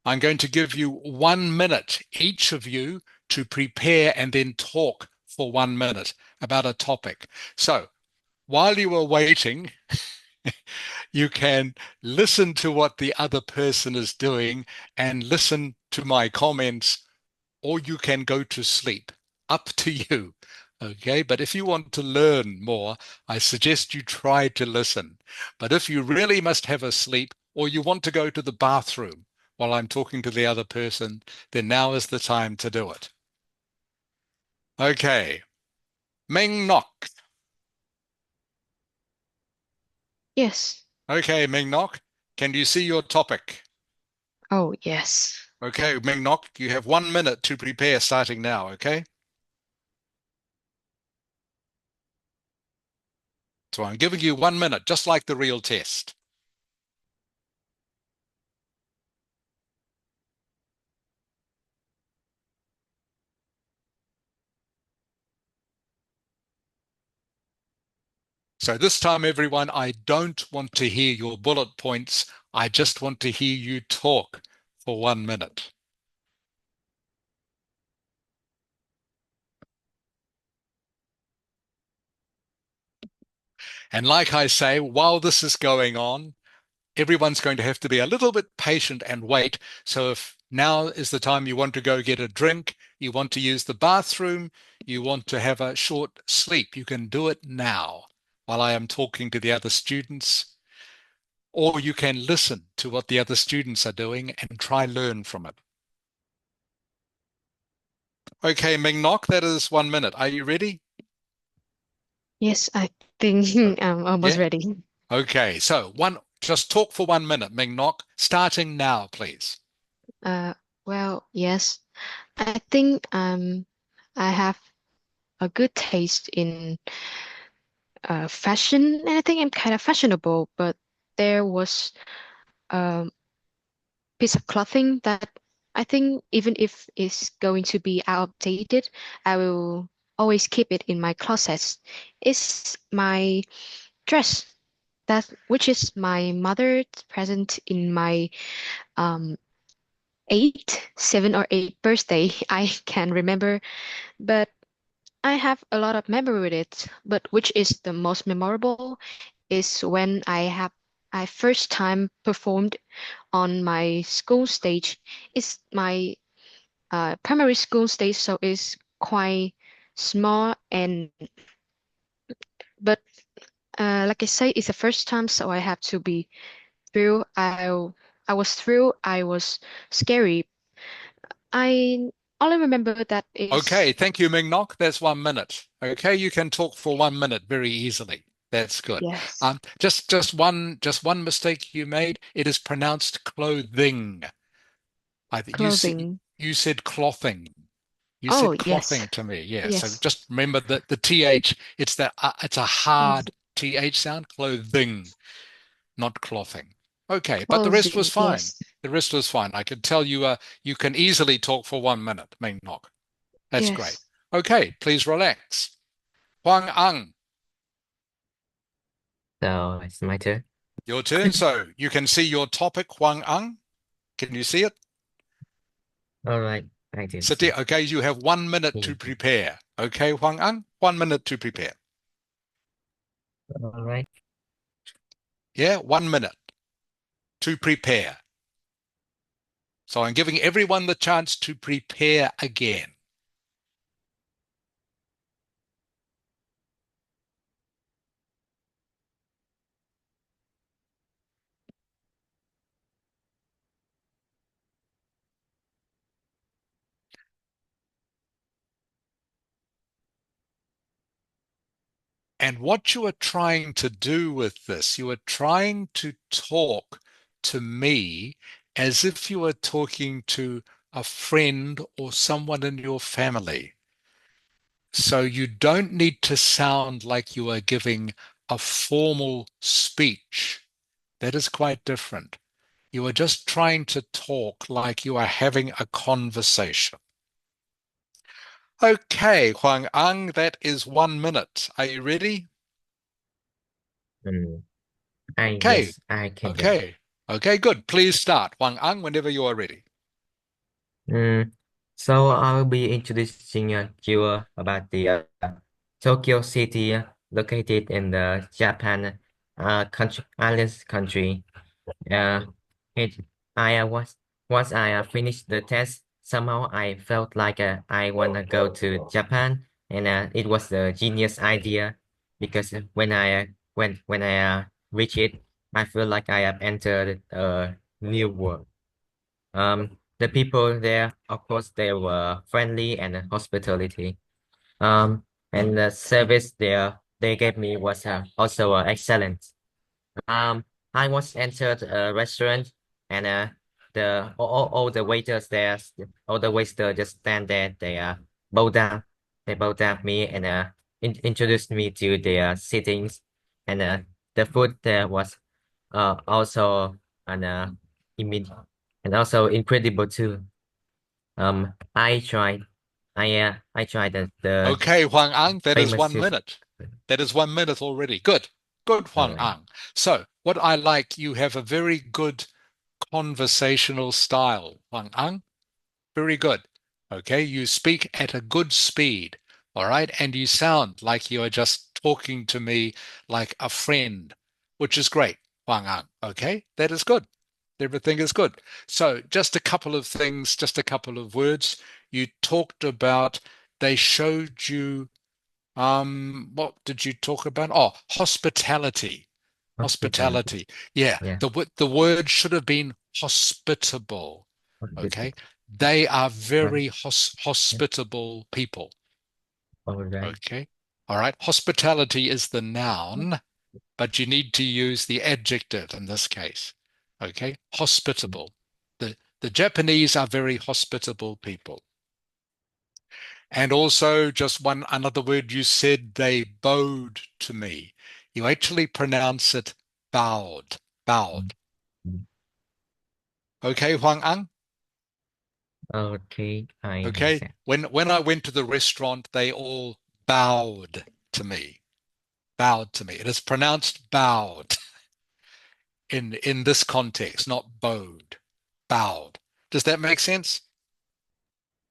I'm going to give you 1 minute, each of you, to prepare and then talk for 1 minute about a topic. So while you are waiting, you can listen to what the other person is doing and listen to my comments, or you can go to sleep. Up to you. Okay, but if you want to learn more, I suggest you try to listen. But if you really must have a sleep or you want to go to the bathroom while I'm talking to the other person, then now is the time to do it. Okay, Ming Nok. Yes. Okay, Ming Nok, can you see your topic? Oh, yes. Okay, Ming Nok, you have 1 minute to prepare starting now, okay? So I'm giving you 1 minute, just like the real test. So this time, everyone, I don't want to hear your bullet points. I just want to hear you talk for 1 minute. And like I say, while this is going on, everyone's going to have to be a little bit patient and wait. So if now is the time you want to go get a drink, you want to use the bathroom, you want to have a short sleep, you can do it now while I am talking to the other students, or you can listen to what the other students are doing and try learn from it. Okay, Ming Nok, that is 1 minute. Are you ready? Yes, I think I'm almost Yeah. ready. Okay, so just talk for 1 minute, Ming Nok, starting now, please. Uh, yes. I think I have a good taste in fashion, and I think I'm kind of fashionable, but there was a piece of clothing that I think even if it's going to be outdated, I will always keep it in my closet. It's my dress that which is my mother's present in my um seven or eight birthday. I can remember, but I have a lot of memory with it. But which is the most memorable is when I have I first time performed on my school stage. It's my primary school stage, so it's quite small and but like I say, it's the first time, so I have to be thrilled. I was thrilled. I was scary. I only remember that is Okay, thank you, Ming Nok. That's 1 minute. Okay, you can talk for 1 minute very easily. That's good. yes, Just one mistake you made. It is pronounced clothing. I think clothing. you said clothing. You Oh said yes, clothing to me. Yeah. So yes, just remember that the th. It's a hard clothing, th sound. Clothing, not clothing. Okay, but the rest was clothing. fine. Yes, The rest was fine. I could tell you. You can easily talk for 1 minute, Ming Nok. That's great. yes. Okay, please relax. Huang Ang, So it's my turn. your turn. So you can see your topic, Huang Ang. Can you see it? All right, I did Sit there. see. Okay, you have 1 minute to prepare. Okay, Huang Ang, 1 minute to prepare. All right. Yeah, 1 minute to prepare. So I'm giving everyone the chance to prepare again. And what you are trying to do with this, you are trying to talk to me as if you are talking to a friend or someone in your family. So you don't need to sound like you are giving a formal speech. That is quite different. You are just trying to talk like you are having a conversation. Okay, Huang Ang, that is 1 minute. Are you ready? Mm, I Okay, yes, I can do. okay, okay, good. Please start, Huang Ang, whenever you are ready. So I'll be introducing you about the Tokyo City, located in the Japan island country. Uh, it I was once I finished the test, somehow I felt like I wanna go to Japan, and it was a genius idea because when I reach it, I feel like I have entered a new world. The people there, of course, they were friendly and hospitality. And the service there they gave me was also excellent. Um, I was entered a restaurant, and all the waiters there, all the waiters just stand there. Bow down, they bow down me and introduced me to their sittings, and the food there was also an immediate and also incredible too. I tried, I tried the Okay, Huang Ang, that is famous one soup. minute. That is 1 minute already. Good, good, All Huang right. Ang. So, what I like, you have a very good conversational style, Huang Ang. Very good. Okay, you speak at a good speed. All right, and you sound like you are just talking to me like a friend, which is great, Huang Ang. Okay, that is good. Everything is good. So, just a couple of things, just a couple of words. You talked about they showed you what did you talk about? Oh, hospitality. Hospitality. Hospitality. Yeah, Yeah, the word should have been hospitable. Okay. hospitality. They are Right. very Yeah. hospitable people. All right. Okay. All right. Hospitality is the noun, but you need to use the adjective in this case. Okay. Hospitable. The Japanese are very hospitable people. And also, just one another word you said, they bowed to me. You actually pronounce it bowed, bowed. Mm. Okay, Huang Ang? Okay, I Okay. understand. When I went to the restaurant, they all bowed to me. Bowed to me. It is pronounced bowed in this context, not bowed. Bowed. Does that make sense?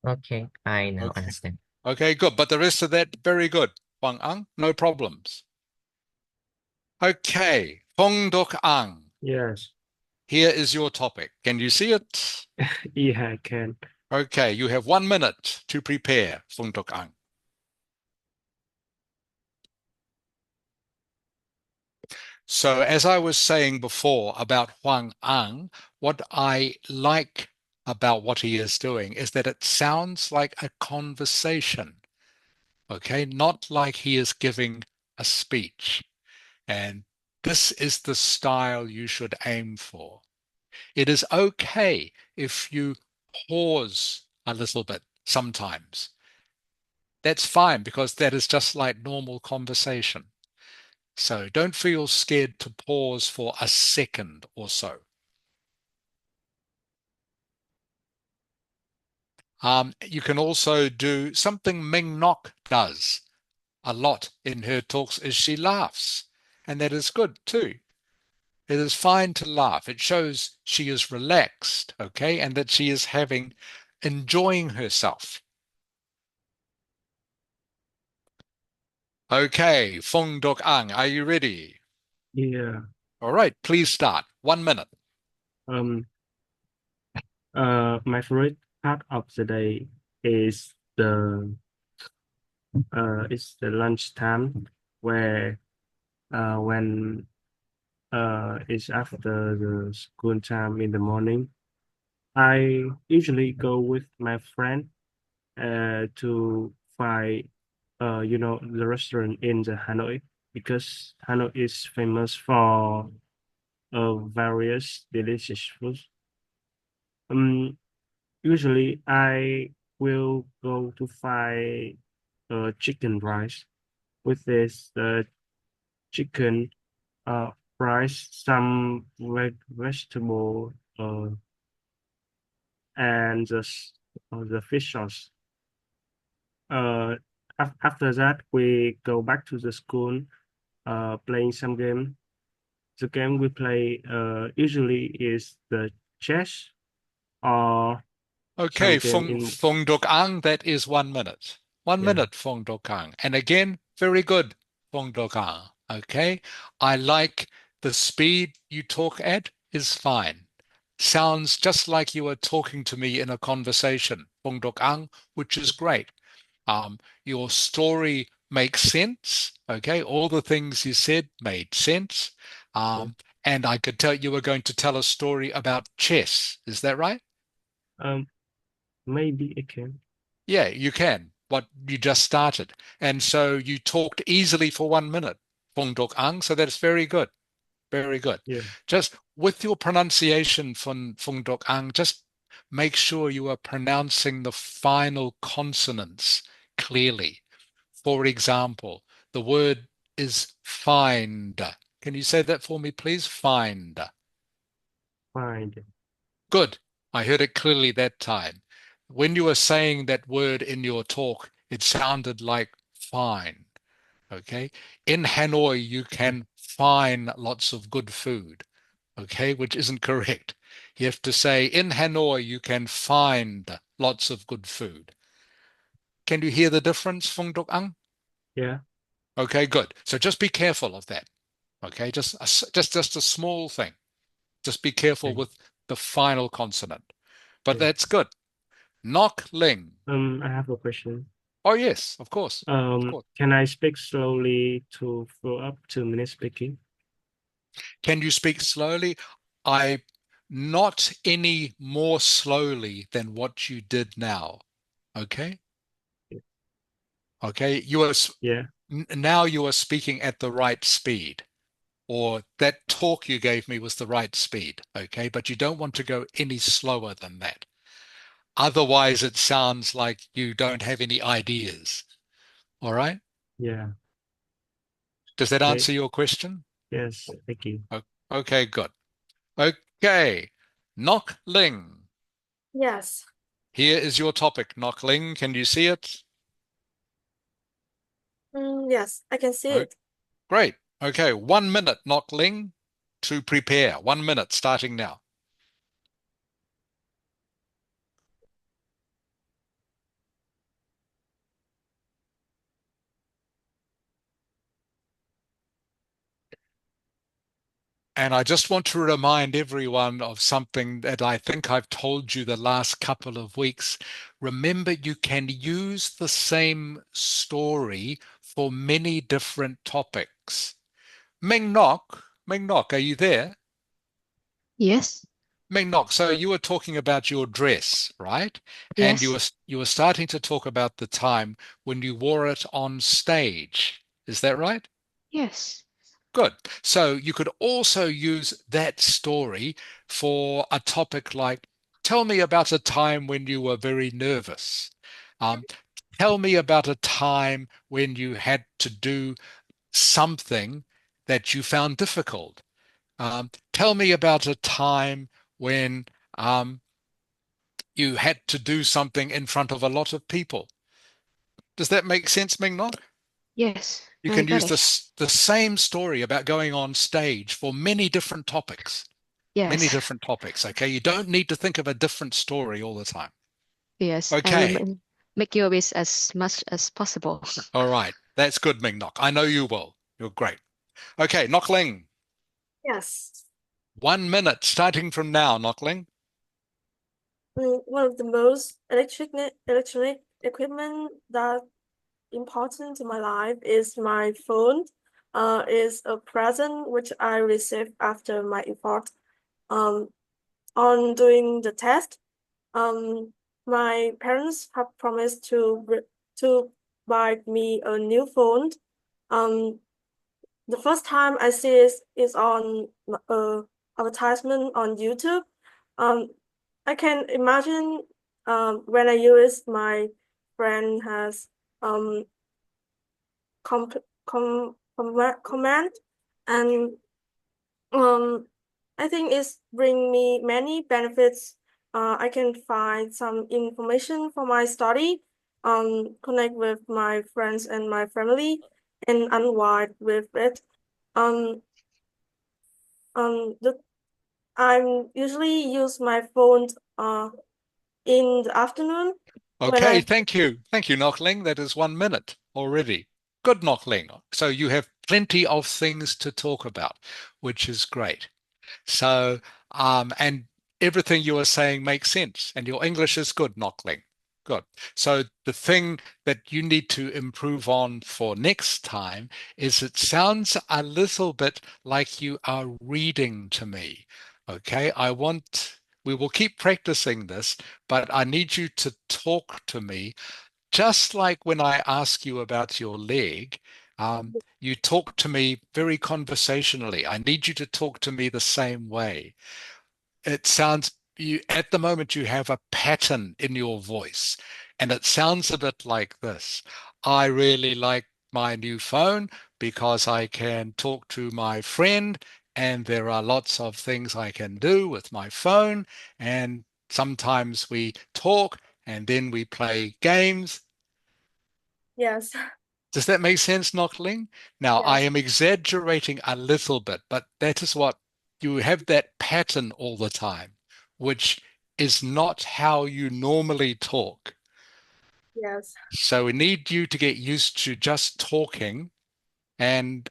Okay, I now Okay. understand. Okay, good. But the rest of that, very good. Huang Ang, no problems. Okay, Fong Dok Ang. Yes. Here is your topic. Can you see it? Yeah, I can. Okay, you have 1 minute to prepare, Phung Dok Ang. So, as I was saying before about Huang Ang, what I like about what he is doing is that it sounds like a conversation, okay? Not like he is giving a speech. And this is the style you should aim for. It is okay if you pause a little bit sometimes. That's fine because that is just like normal conversation. So don't feel scared to pause for a second or so. You can also do something Ming Nok does a lot in her talks is she laughs, and that is good too. It is fine to laugh. It shows she is relaxed, okay, and that she is enjoying herself. Okay, Fong Dok Ang, are you ready? Yeah. All right, please start. 1 minute. Um. My favorite part of the day is the lunchtime where when it's after the school time in the morning. I usually go with my friend to find the restaurant in the Hanoi because Hanoi is famous for various delicious foods. Um, Usually I will go to find chicken rice with this chicken rice, some vegetable and the fish sauce. Uh, After that, we go back to the school, playing some game. The game we play usually is the chess or some Okay, game in. Fong Dok Ang, that is 1 minute. One Yeah, minute, Fong Dok Ang. And again, very good, Fong Dok Ang. Okay, I like the speed you talk at is fine. Sounds just like you are talking to me in a conversation, Fong Dok Ang, which is great. Your story makes sense. Okay, all the things you said made sense. yeah. Um, and I could tell you were going to tell a story about chess. Is that right? Um, Maybe I can. Yeah, you can. What you just started. And so you talked easily for 1 minute, Fong Dok Ang. So that's very good. Very good. Yeah, Just with your pronunciation, Fong Dok Ang, just make sure you are pronouncing the final consonants clearly. For example, the word is find. Can you say that for me, please? Find. fine. Good. I heard it clearly that time. When you were saying that word in your talk, it sounded like fine. Okay. In Hanoi, you can find lots of good food. Okay, which isn't correct. You have to say, in Hanoi, you can find lots of good food. Can you hear the difference, Fung Duk Ang? Yeah, Okay, good. So just be careful of that. Okay, just a small thing. Just be careful okay. with the final consonant. But Yeah. that's good. Nok Ling. I have a question. Oh yes, of course. Of course. Can I speak slowly to fill up 2 minutes speaking? Can you speak slowly? I not any more slowly than what you did now. Okay? Okay, Yeah, now you are speaking at the right speed, or that talk you gave me was the right speed. Okay, but you don't want to go any slower than that. Otherwise, it sounds like you don't have any ideas. All right? yeah. Does that Okay. answer your question? Yes, thank you. Okay, good. Okay, Nok Ling. Yes. Here is your topic, Nok Ling. Can you see it? Yes, I can see Oh, it. great. Okay, 1 minute, Nok Ling, to prepare. 1 minute starting now. And I just want to remind everyone of something that I think I've told you the last couple of weeks. Remember, you can use the same story for many different topics. Ming Nok, are you there? Yes. Ming Nok, so you were talking about your dress, right? And Yes. you were starting to talk about the time when you wore it on stage. Is that right? Yes. Good. So you could also use that story for a topic like, tell me about a time when you were very nervous. Um, Tell me about a time when you had to do something that you found difficult. Tell me about a time when um, you had to do something in front of a lot of people. Does that make sense, Ming? Yes. You I can got use it. the same story about going on stage for many different topics. Many Yes. different topics, okay? You don't need to think of a different story all the time. Yes. I will Okay, make your wish as much as possible. all right. That's good, Ming Nok. I know you will. You're great. Okay, Nokling, Yes. 1 minute starting from now, Nokling. One of the most electronic equipment that important to my life is my phone. Is a present which I received after my effort um on doing the test. Um, my parents have promised to buy me a new phone. Um, the first time I see it is on advertisement on YouTube. Um, I can imagine when I use my friend has um com comment and um I think it's bring me many benefits. I can find some information for my study, connect with my friends and my family, and unwind with it. Um, the I'm usually use my phone in the afternoon when Okay, I thank you. Thank you, Nokling. That is 1 minute already. Good, Nokling. So you have plenty of things to talk about, which is great. So, and everything you are saying makes sense, and your English is good, Knockling. Good. So the thing that you need to improve on for next time is it sounds a little bit like you are reading to me. Okay, we will keep practicing this, but I need you to talk to me just like when I ask you about your leg. You talk to me very conversationally. I need you to talk to me the same way. It sounds you at the moment you have a pattern in your voice, and it sounds a bit like this. I really like my new phone because I can talk to my friend, and there are lots of things I can do with my phone, and sometimes we talk and then we play games. yes Does that make sense, Knockling? Now, I yes am exaggerating a little bit, but that is what you have that pattern all the time, which is not how you normally talk. yes So we need you to get used to just talking. And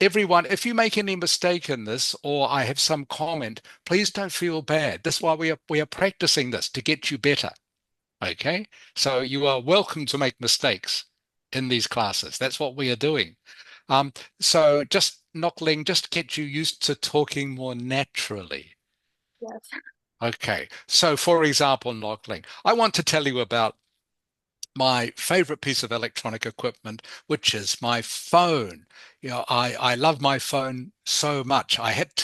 everyone, if you make any mistake in this or I have some comment, please don't feel bad. That's why we are practicing this to get you better. Okay? So you are welcome to make mistakes in these classes. That's what we are doing. So just Knockling, just get you used to talking more naturally. yes Okay. So for example, Knockling, I want to tell you about my favorite piece of electronic equipment, which is my phone. I love my phone so much. I had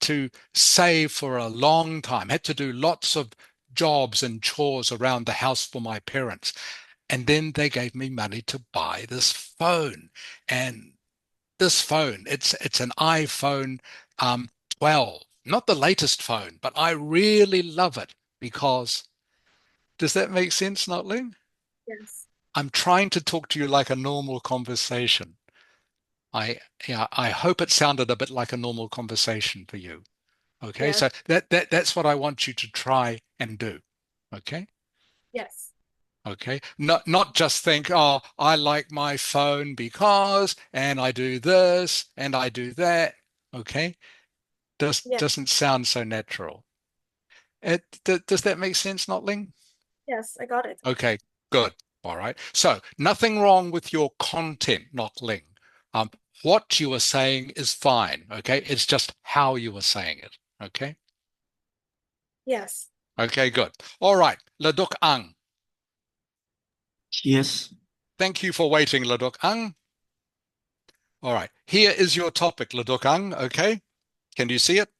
to save for a long time, had to do lots of jobs and chores around the house for my parents. And then they gave me money to buy this phone. And this phone, it's an iPhone 12, not the latest phone, but I really love it because does that make sense, Notling? yes I'm trying to talk to you like a normal conversation. I yeah, I hope it sounded a bit like a normal conversation for you. Okay, yes so that's what I want you to try and do. Okay. yes Okay. Not just think, oh, I like my phone because, and I do this and I do that. Okay. Yes. Doesn't sound so natural. Does that make sense, Notling? Yes, I got it. Okay, good. All right. So nothing wrong with your content, Notling. Um, what you are saying is fine. Okay, it's just how you are saying it. Okay. Yes. Okay, good. All right, Laduk Ang. Yes. Thank you for waiting, Laduk Ang. All right, here is your topic, Laduk Ang. Okay, can you see it?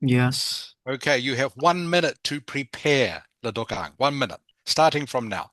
Yes. Okay, you have 1 minute to prepare, Laduk Ang. 1 minute, starting from now.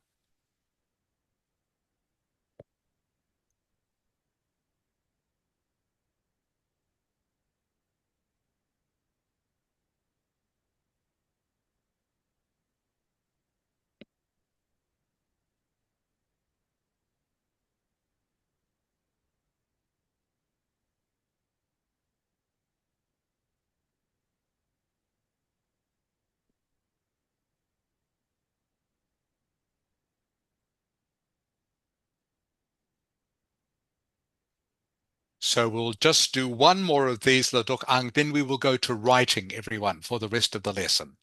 So we'll just do one more of these, Laduk Ang, then we will go to writing, everyone, for the rest of the lesson.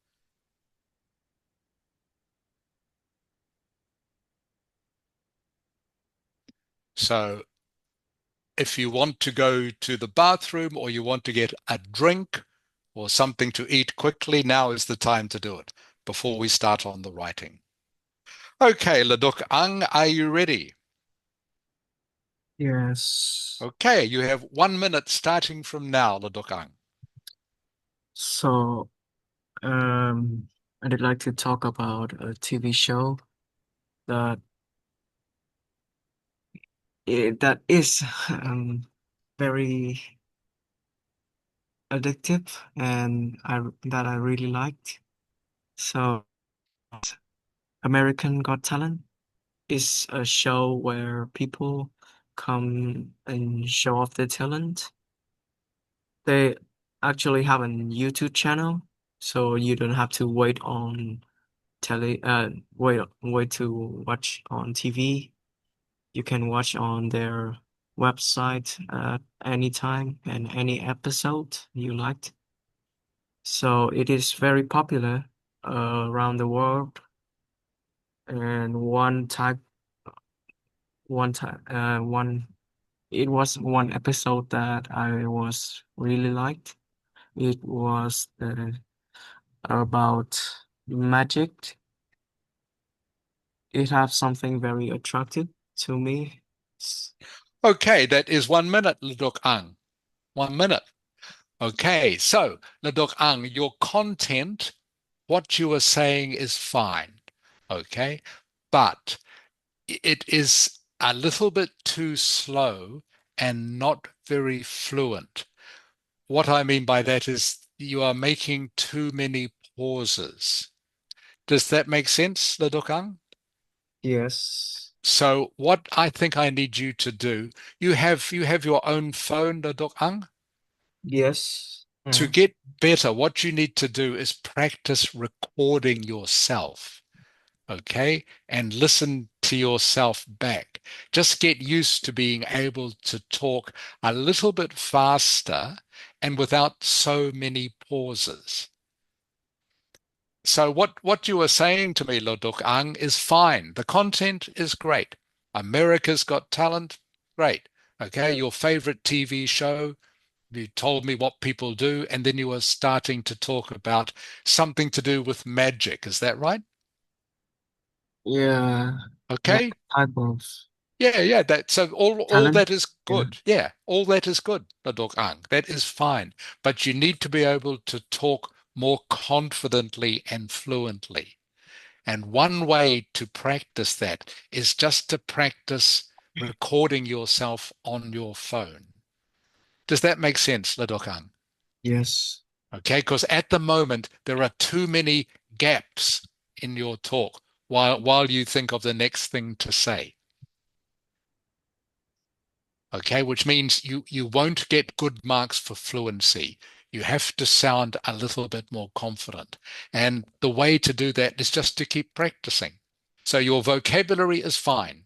So if you want to go to the bathroom or you want to get a drink or something to eat quickly, now is the time to do it before we start on the writing. Okay, Laduk Ang, are you ready? Yes. Okay, you have 1 minute starting from now, Laduk Ang. So, I'd like to talk about a TV show that that is very addictive and I really liked. So, American Got Talent is a show where people come and show off their talent. They actually have a YouTube channel, so you don't have to wait on wait to watch on TV. You can watch on their website at any time and any episode you liked. So it is very popular around the world. And it was one episode that I was really liked. It was about magic. It has something very attractive to me. Okay, that is 1 minute, Laduk Ang. 1 minute. Okay, so Ladok Ang, your content, what you are saying is fine. Okay, but it is a little bit too slow and not very fluent. What I mean by that is you are making too many pauses. Does that make sense, Ladok Ang? Yes. So what I think I need you to do, you have your own phone, Ladok Ang? Yes. To Mhm. get better, what you need to do is practice recording yourself, okay? And listen to yourself back. Just get used to being able to talk a little bit faster and without so many pauses. So what you are saying to me, Lodok Ang, is fine. The content is great. America's Got Talent, great. Okay, your favorite TV show, you told me what people do, and then you were starting to talk about something to do with magic. Is that right? Yeah. That Okay. type of Yeah. That so all talent. that is Yeah. good. Yeah, all that is good, Ladok Ang. That is fine. But you need to be able to talk more confidently and fluently. And one way to practice that is just to practice recording yourself on your phone. Does that make sense, Ladok Ang? Yes. Okay, because at the moment there are too many gaps in your talk while you think of the next thing to say. Okay, which means you won't get good marks for fluency. You have to sound a little bit more confident. And the way to do that is just to keep practicing. So your vocabulary is fine,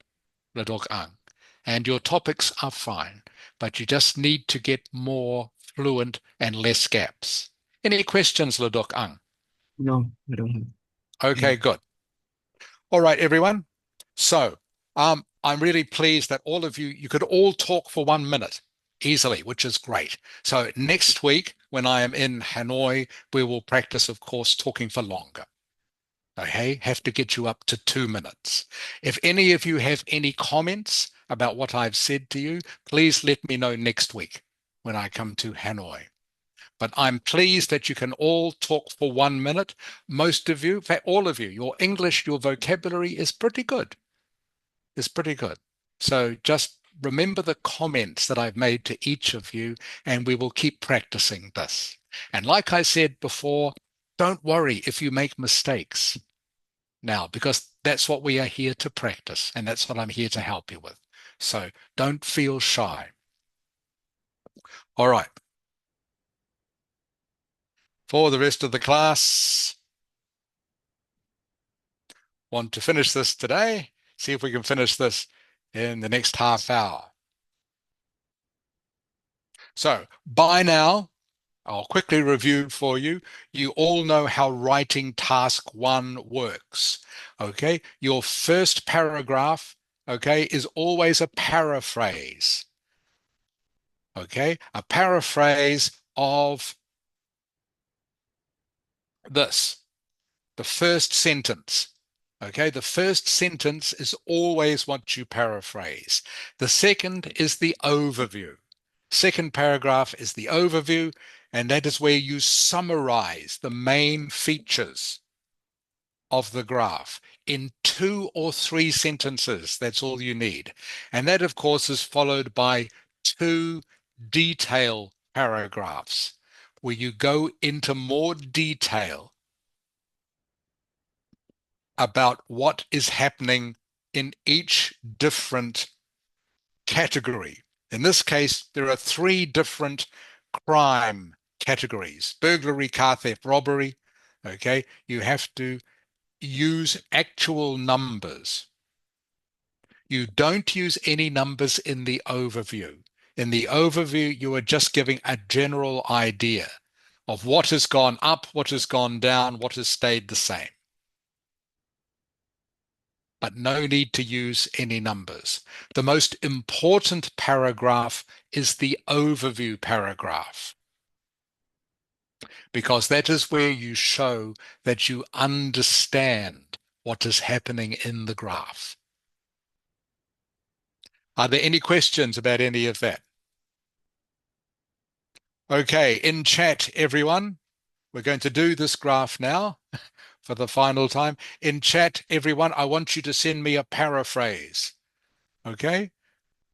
Ladok Ang, and your topics are fine, but you just need to get more fluent, and less gaps. Any questions, Ledok Ang? No, I don't have. Okay, good. All right, everyone. So I'm really pleased that all of you, you could all talk for 1 minute easily, which is great. So next week, when I am in Hanoi, we will practice, of course, talking for longer. Okay, have to get you up to 2 minutes. If any of you have any comments about what I've said to you, please let me know next week when I come to Hanoi. But I'm pleased that you can all talk for 1 minute. Most of you, in fact, all of you, your English, your vocabulary is pretty good. Is pretty good. So just remember the comments that I've made to each of you, and we will keep practicing this. And like I said before, don't worry if you make mistakes now, because that's what we are here to practice, and that's what I'm here to help you with. So don't feel shy. All right. For the rest of the class, want to finish this today. See if we can finish this in the next half hour. So by now, I'll quickly review for you. You all know how writing task 1 works. Okay, your first paragraph, okay, is always a paraphrase. Okay, a paraphrase of this, the first sentence. Okay, the first sentence is always what you paraphrase. The second is the overview. Second paragraph is the overview, and that is where you summarize the main features of the graph in 2 or 3 sentences. That's all you need. And that, of course, is followed by 2 detail paragraphs where you go into more detail about what is happening in each different category. In this case, there are 3 different crime categories: burglary, car theft, robbery. Okay, you have to use actual numbers. You don't use any numbers in the overview. In the overview, you are just giving a general idea of what has gone up, what has gone down, what has stayed the same. But no need to use any numbers. The most important paragraph is the overview paragraph, because that is where you show that you understand what is happening in the graph. Are there any questions about any of that? Okay, in chat, everyone, we're going to do this graph now for the final time. In chat, everyone, I want you to send me a paraphrase. Okay,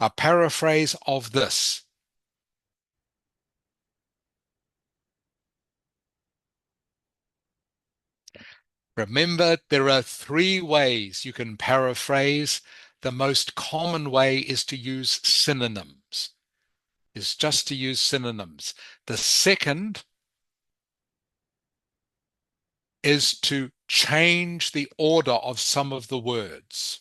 a paraphrase of this. Remember, there are 3 ways you can paraphrase. The most common way is to use synonyms, is just to use synonyms. The second is to change the order of some of the words.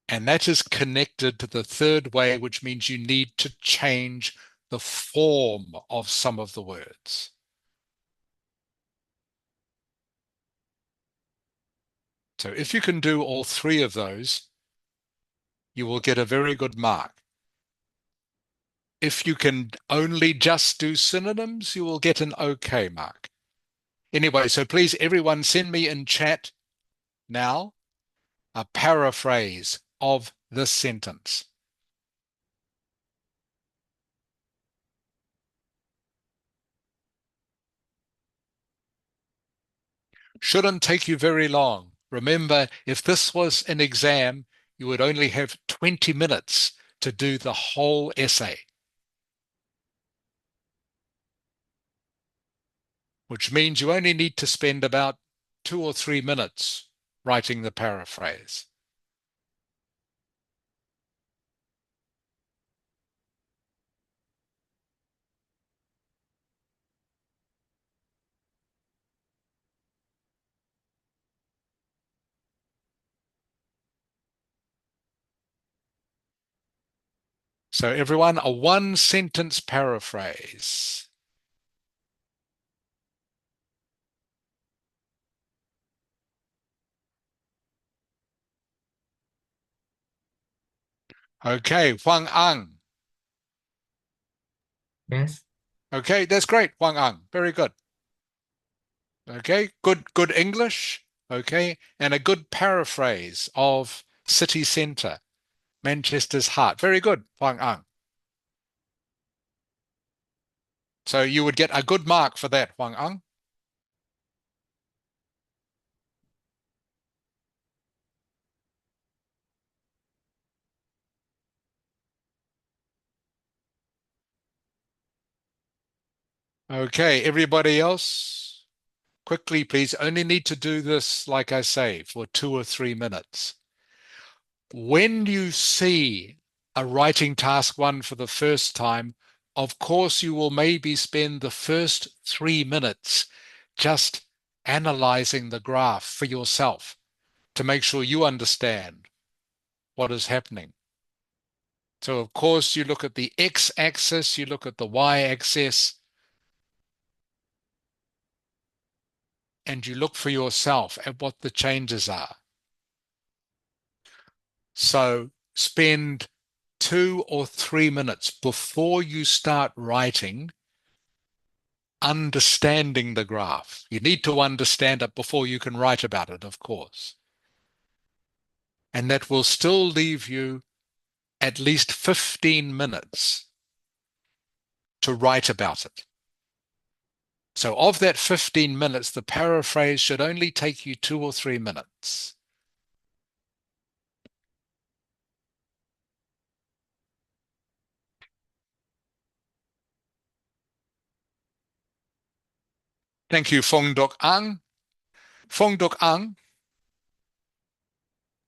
And that is connected to the third way, which means you need to change the form of some of the words. So if you can do all 3 of those, you will get a very good mark. If you can only just do synonyms, you will get an okay mark. Anyway, so please, everyone, send me in chat now a paraphrase of this sentence. Shouldn't take you very long. Remember, if this was an exam, you would only have 20 minutes to do the whole essay, which means you only need to spend about 2 or 3 minutes writing the paraphrase. So everyone, a one-sentence paraphrase. Okay, Huang Ang. Yes. Okay, that's great, Huang Ang. Very good. Okay, good English. Okay, and a good paraphrase of city centre, Manchester's heart. Very good, Huang Ang. So you would get a good mark for that, Huang Ang. Okay, everybody else, quickly, please. Only need to do this, like I say, for 2 or 3 minutes. When you see a writing task 1 for the first time, of course, you will maybe spend the first 3 minutes just analyzing the graph for yourself to make sure you understand what is happening. So, of course, you look at the x-axis, you look at the y-axis, and you look for yourself at what the changes are. So spend 2 or 3 minutes before you start writing understanding the graph. You need to understand it before you can write about it, of course. And that will still leave you at least 15 minutes to write about it. So of that 15 minutes, the paraphrase should only take you 2 or 3 minutes. Thank you, Phong Dok Ang. Phong Dok Ang,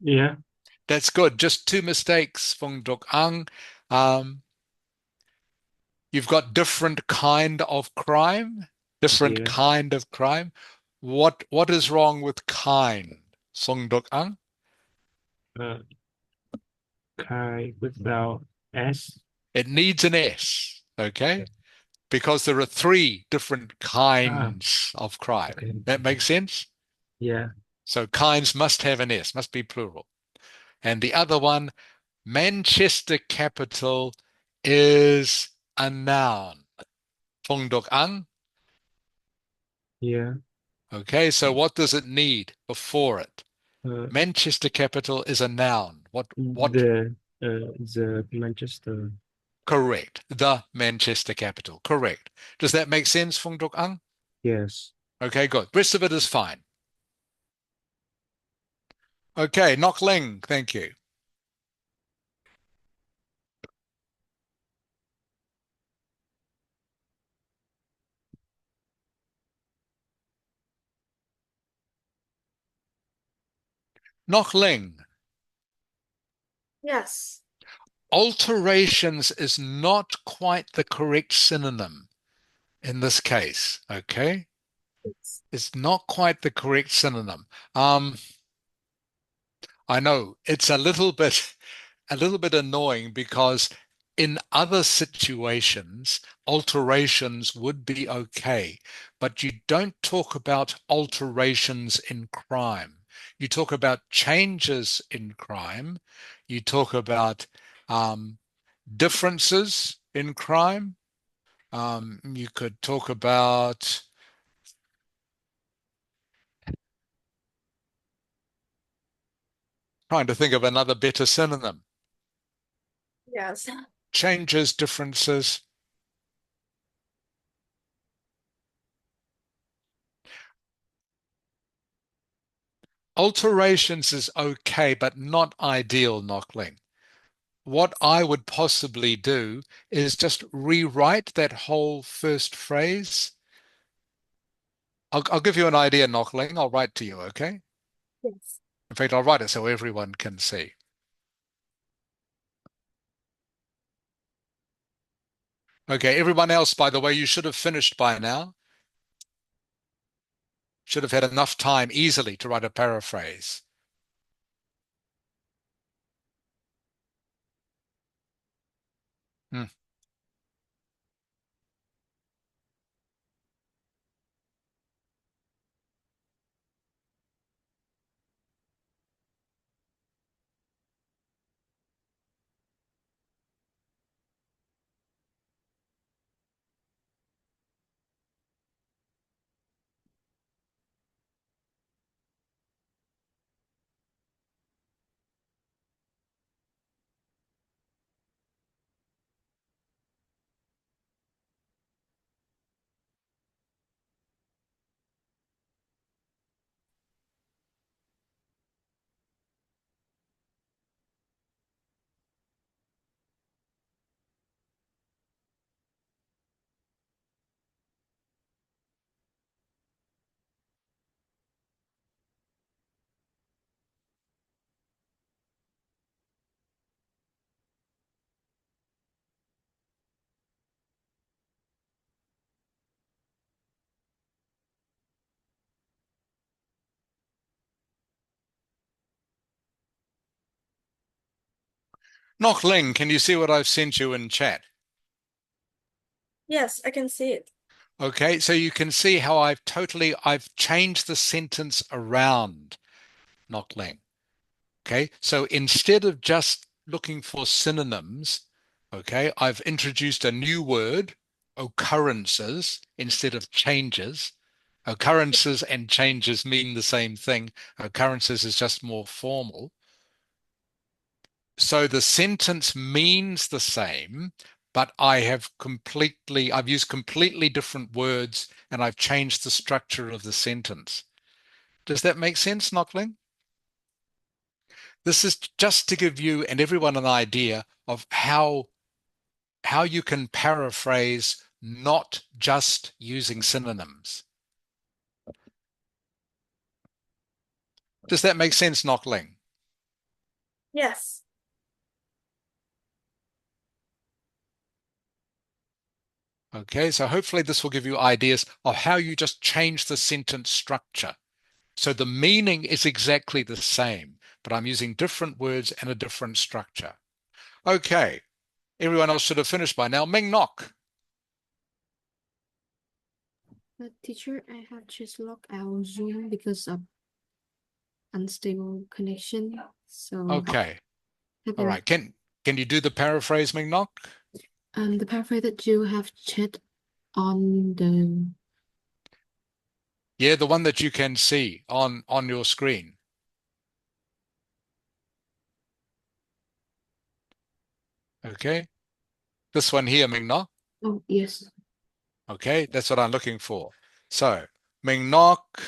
Yeah. that's good. Just 2 mistakes, Phong Dok Ang. You've got different kind of crime, different Yeah. kind of crime. What is wrong with kind, Song Dok Ang? Uh, Kai without S. It needs an S, okay? Because there are 3 different Ah, kinds of crime. okay. That makes sense? Yeah. So kinds must have an S, must be plural. And the other one, Manchester capital is a noun. Phong Dok Ang. Yeah. Okay, so what does it need before it? Uh, Manchester capital is a noun. What? the Manchester. Correct. The Manchester capital. Correct. Does that make sense, Fung Duk Ang? Yes. Okay, good. Rest of it is fine. Okay, Nok Ling, thank you. Nok Ling, Yes. alterations is not quite the correct synonym in this case, okay? It's, It's not quite the correct synonym. I know it's a little bit annoying because in other situations, alterations would be okay, but you don't talk about alterations in crime. You talk about changes in crime. You talk about differences in crime. You could talk about, trying to think of another better synonym. yes. Changes, differences. Alterations is okay, but not ideal, Knockling. What I would possibly do is just rewrite that whole first phrase. I'll give you an idea, Knockling. I'll write to you, okay? Yes. In fact, I'll write it so everyone can see. Okay, everyone else, by the way, you should have finished by now. Should have had enough time easily to write a paraphrase. Hmm. Nok Ling, can you see what I've sent you in chat? Yes, I can see it. Okay, so you can see how I've changed the sentence around, Nok Ling. Okay, so instead of just looking for synonyms, okay, I've introduced a new word, occurrences, instead of changes. Occurrences and changes mean the same thing. Occurrences is just more formal. So the sentence means the same, but I've used completely different words and I've changed the structure of the sentence. Does that make sense, Knockling? This is just to give you and everyone an idea of how you can paraphrase not just using synonyms. Does that make sense, Knockling? Yes. Okay, so hopefully this will give you ideas of how you just change the sentence structure. So the meaning is exactly the same, but I'm using different words and a different structure. Okay, everyone else should have finished by now. Ming Nok. But teacher, I have just logged out Zoom because of unstable connection. So Okay, have all you right. Can you do the paraphrase, Ming Nok? the paraphrase that you have chat on the Yeah, the one that you can see on your screen. Okay, this one here, Ming Nok. oh yes. Okay, that's what I'm looking for. So Ming Nok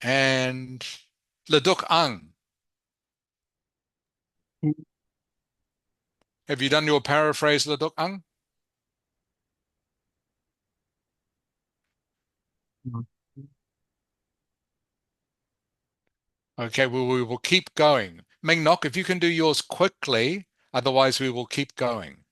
and Leduk Ang. Have you done your paraphrase, Leduk Ang? Okay, well, we will keep going. Ming Nok, if you can do yours quickly, otherwise we will keep going.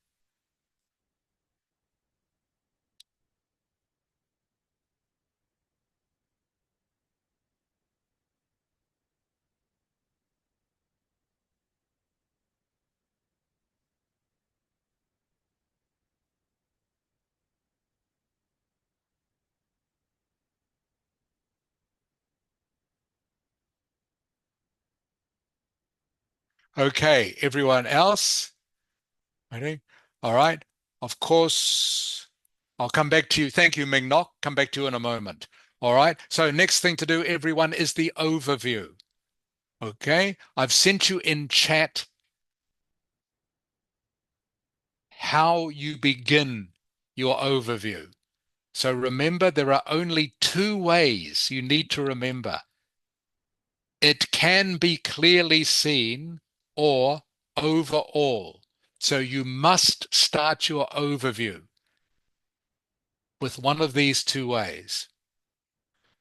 Okay, everyone else? Ready? All right. Of course, I'll come back to you. Thank you, Ming Nok. Come back to you in a moment. All right. So next thing to do, everyone, is the overview. Okay. I've sent you in chat how you begin your overview. So remember, there are only two ways you need to remember. It can be clearly seen or overall. So you must start your overview with one of these two ways.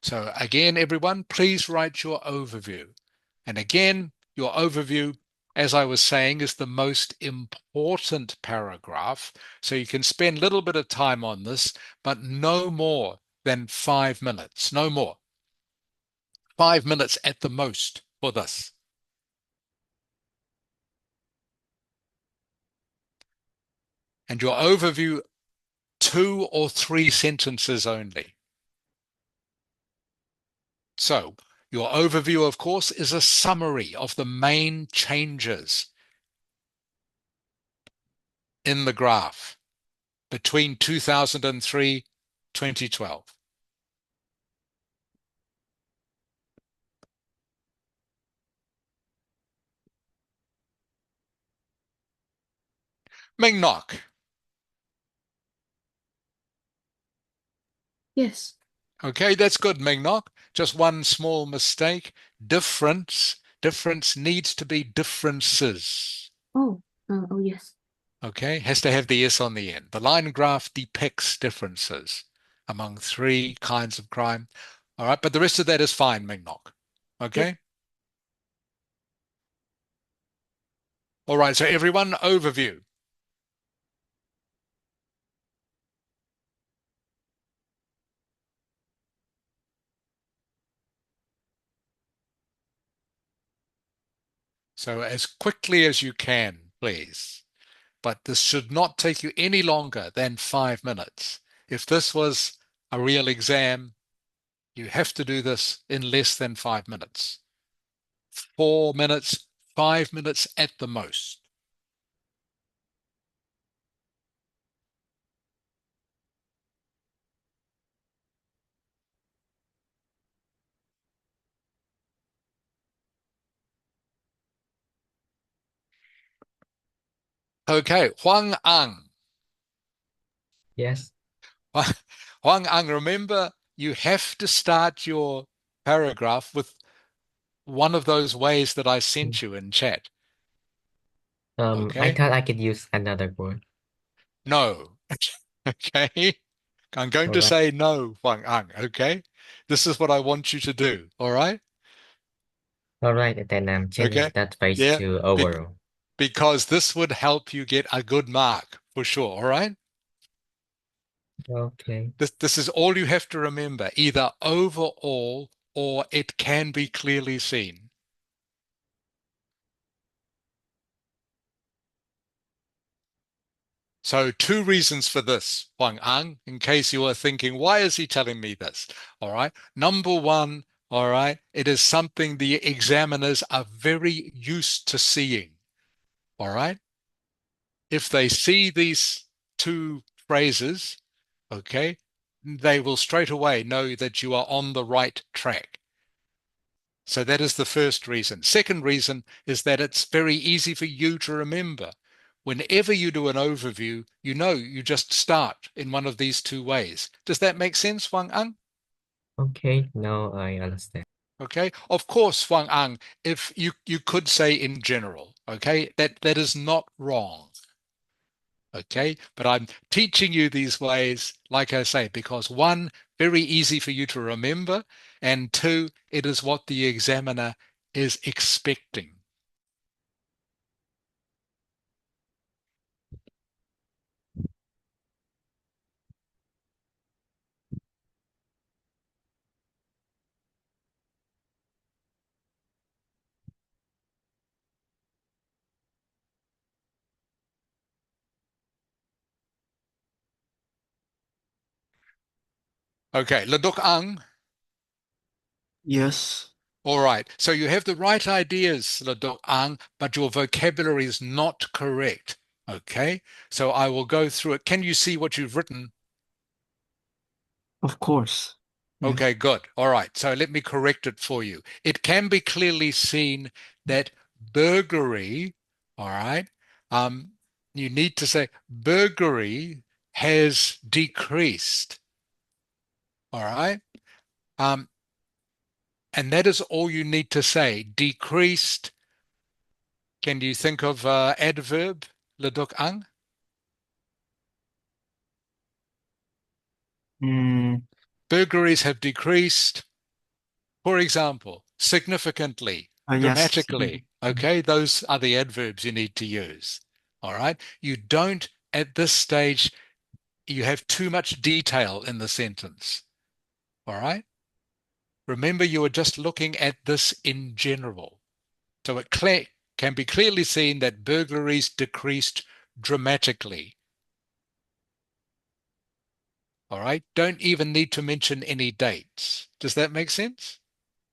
So again, everyone, please write your overview. And again, your overview, as I was saying, is the most important paragraph. So you can spend a little bit of time on this, but no more than 5 minutes, no more. 5 minutes at the most for this. And your overview, 2 or 3 sentences only. So your overview, of course, is a summary of the main changes in the graph between 2003, 2012. Ming Nok. Yes. Okay, that's good, Ming Nok. Just one small mistake. Difference. Difference needs to be differences. Oh, oh yes. Okay, has to have the S on the end. The line graph depicts differences among 3 kinds of crime. All right, but the rest of that is fine, Ming Nok. Yep. Okay? All right, so everyone, overview. So as quickly as you can, please. But this should not take you any longer than 5 minutes. If this was a real exam, you have to do this in less than 5 minutes. 4 minutes, 5 minutes at the most. Okay, Huang Ang. Yes. Huang Ang, remember, you have to start your paragraph with one of those ways that I sent you in chat. I Okay? thought I could use another word. No. Okay? I'm going All to right. say no, Huang Ang. Okay? This is what I want you to do. All right? All right, then I'm changing Okay? that phrase Yeah. to Be overall. because this would help you get a good mark for sure. All right? Okay. This is all you have to remember, either overall or it can be clearly seen. So 2 reasons for this, Huang Ang, in case you are thinking, why is he telling me this? All right. Number 1, all right, it is something the examiners are very used to seeing. All right. If they see these 2 phrases, okay, they will straight away know that you are on the right track. So that is the first reason. Second reason is that it's very easy for you to remember. Whenever you do an overview, you know you just start in one of these 2 ways. Does that make sense, Wang Ang? Okay, now I understand. Okay. Of course, Wang Ang, if you could say in general, okay, that is not wrong. Okay, but I'm teaching you these ways, like I say, because 1, very easy for you to remember, and 2, it is what the examiner is expecting. Okay, Ledok Ang. Yes, All right, so you have the right ideas, Ledok Ang, but your vocabulary is not correct. Okay, so I will go through it. Can you see what you've written? of course. Yeah. Okay, good. All right, so let me correct it for you. It can be clearly seen that burglary, all right, you need to say burglary has decreased, all right? Um, and that is all you need to say. Decreased. Can you think of adverb, Ledok Ang? Mm, Burglaries have decreased. For example, significantly, yes. dramatically. Okay, those are the adverbs you need to use. All right. You don't, at this stage, you have too much detail in the sentence. All right. Remember, you are just looking at this in general. So it can be clearly seen that burglaries decreased dramatically. All right. Don't even need to mention any dates. Does that make sense?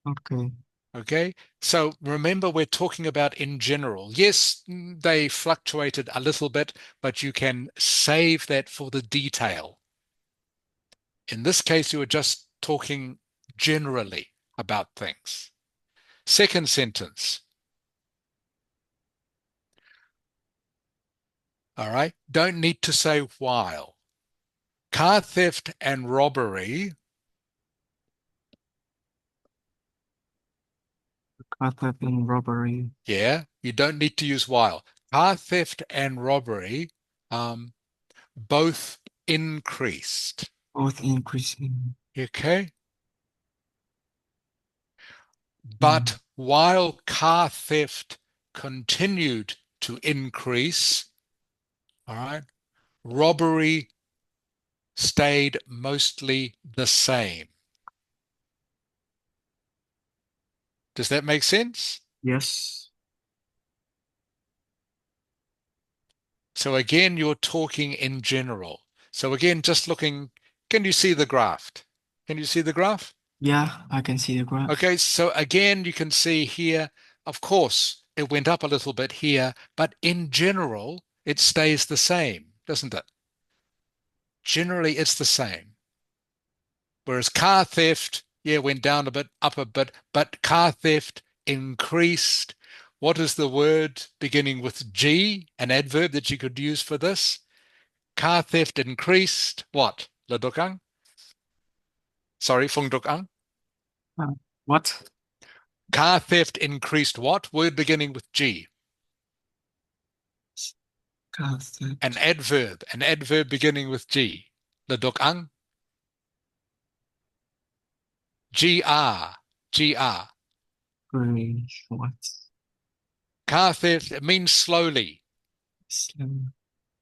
Okay. Okay. So remember, we're talking about in general. Yes, they fluctuated a little bit, but you can save that for the detail. In this case, you were just talking generally about things. Second sentence. All right. Don't need to say while. Car theft and robbery. Car theft and robbery. Yeah, you don't need to use while. Car theft and robbery both increased. Both increasing. Okay. Mm. But while car theft continued to increase, all right, robbery stayed mostly the same. Does that make sense? Yes. So again, you're talking in general. So again, just looking, can you see the graph? Can you see the graph? Yeah, I can see the graph. Okay, so again, you can see here, of course, it went up a little bit here, but in general, it stays the same, doesn't it? Generally, it's the same. Whereas car theft, yeah, went down a bit, up a bit, but car theft increased. What is the word beginning with G, an adverb that you could use for this? Car theft increased. What? Ledokang? Sorry, Fung Dokang. Uh, what? Car theft increased what? Word beginning with G. Car theft. An adverb beginning with G. Ledokang. GR. Gray. What? Car theft, it means slowly. Slow.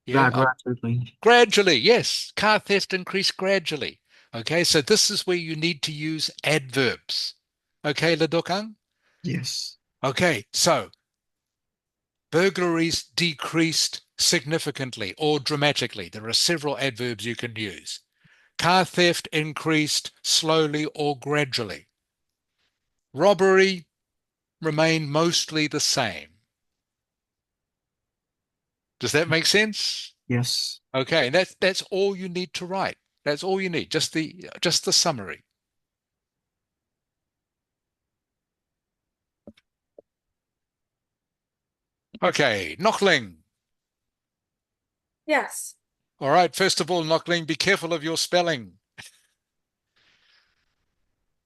Yeah, Gradually. gradually, yes. Car theft increased gradually. Okay, so this is where you need to use adverbs. Okay, Ledokang? Yes. Okay, so burglaries decreased significantly or dramatically. There are several adverbs you can use. Car theft increased slowly or gradually. Robbery remained mostly the same. Does that make sense? Yes. Okay, and that's all you need to write. That's all you need, just the summary. Okay, Knockling. Yes. All right, first of all, Knockling, be careful of your spelling.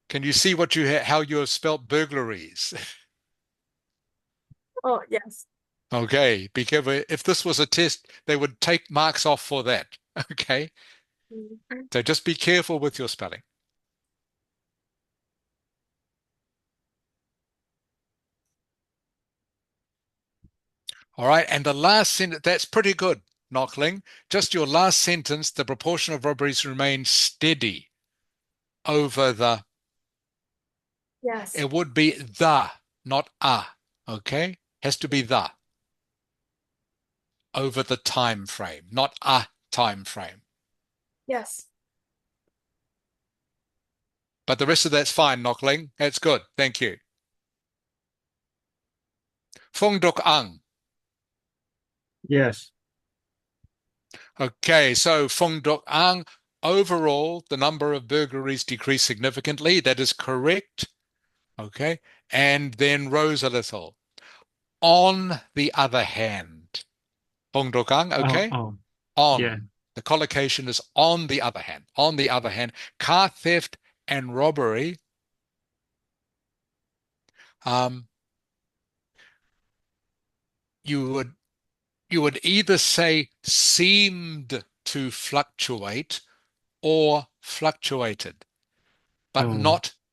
Can you see how you have spelt burglaries? Oh, yes. Okay, be careful. If this was a test, they would take marks off for that. Okay, Mm. so just be careful with your spelling. All right, and the last sentence, that's pretty good, Knockling. Just your last sentence, the proportion of robberies remains steady over the, Yes. it would be the, not a, okay? Has to be the, over the time frame, not a time frame. Yes. But the rest of that's fine, Knockling. That's good. Thank you. Fong Dok Ang. Yes. Okay, so Fong Dok Ang, overall, the number of burglaries decreased significantly. That is correct. Okay, and then rose a little. On the other hand, Fong Dok Ang, Oh, okay? oh, yeah. On. The collocation is on the other hand. On the other hand, car theft and robbery um, you would either say seemed to fluctuate or fluctuated, but Oh,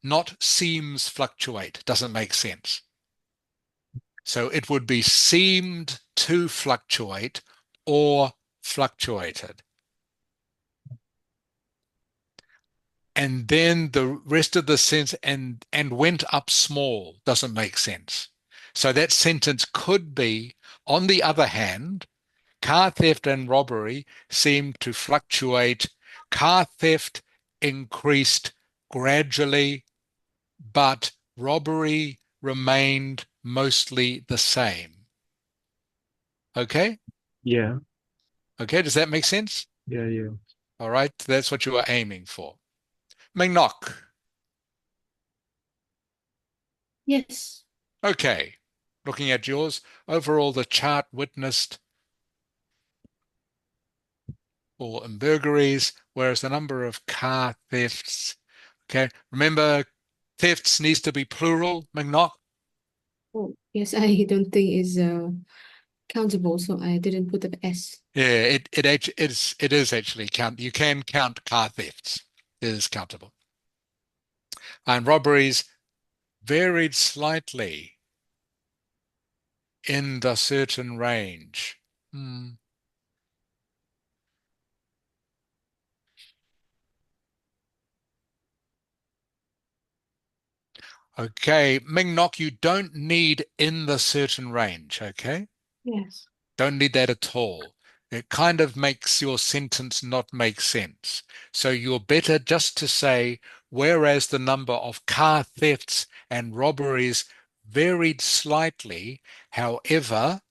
not seems fluctuate. Doesn't make sense. So it would be seemed to fluctuate or fluctuated. And then the rest of the sentence and went up small doesn't make sense. So that sentence could be, on the other hand, car theft and robbery seem to fluctuate Car theft increased gradually, but robbery remained mostly the same. Okay? Yeah. Okay, does that make sense? Yeah. Yeah. All right, that's what you are aiming for. Mingnock. Yes. Okay, looking at yours, overall the chart witnessed or burglaries, whereas the number of car thefts. Okay, remember thefts needs to be plural, Mingnock. Oh, yes, I don't think it's countable, so I didn't put the S. Yeah, it is actually count. You can count car thefts. It is countable. And robberies varied slightly in the certain range. Hmm. Okay, Mingnock, you don't need in the certain range, okay? Yes. Don't need that at all. It kind of makes your sentence not make sense. So you're better just to say, whereas the number of car thefts and robberies varied slightly, however,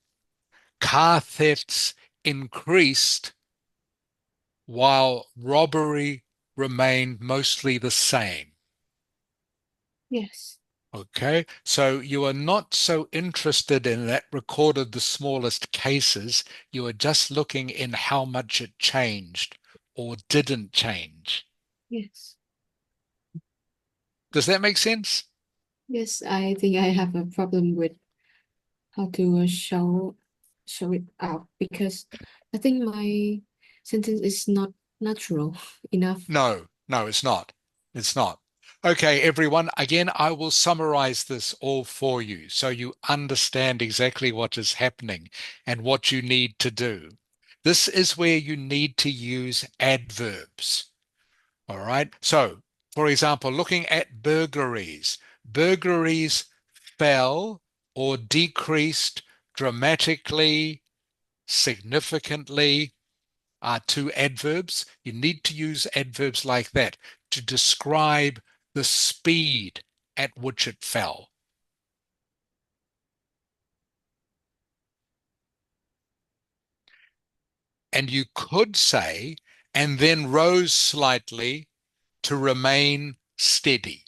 car thefts increased while robbery remained mostly the same. Yes. Okay, so you are not so interested in that recorded the smallest cases. You are just looking in how much it changed or didn't change. Yes. Does that make sense? Yes, I think I have a problem with how to show it out because I think my sentence is not natural enough. No, no, it's not. It's not. Okay, everyone, again, I will summarize this all for you so you understand exactly what is happening and what you need to do. This is where you need to use adverbs. All right. So, for example, looking at burglaries, burglaries fell or decreased dramatically, significantly are two adverbs. You need to use adverbs like that to describe the speed at which it fell. And you could say, and then rose slightly to remain steady.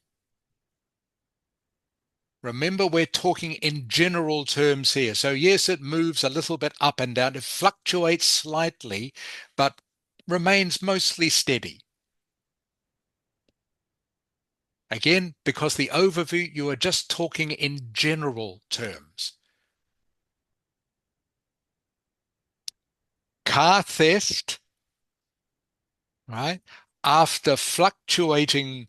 Remember, we're talking in general terms here. So yes, it moves a little bit up and down. It fluctuates slightly, but remains mostly steady. Again, because the overview, you are just talking in general terms. Car theft, right? After fluctuating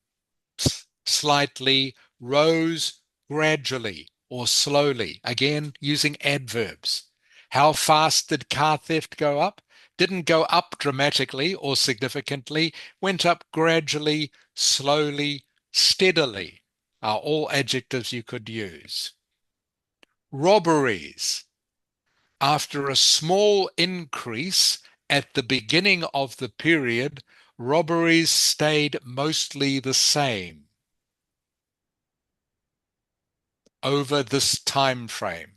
slightly, rose gradually or slowly. Again, using adverbs. How fast did car theft go up? Didn't go up dramatically or significantly, went up gradually, slowly, steadily, are all adjectives you could use. Robberies. After a small increase at the beginning of the period, robberies stayed mostly the same over this time frame.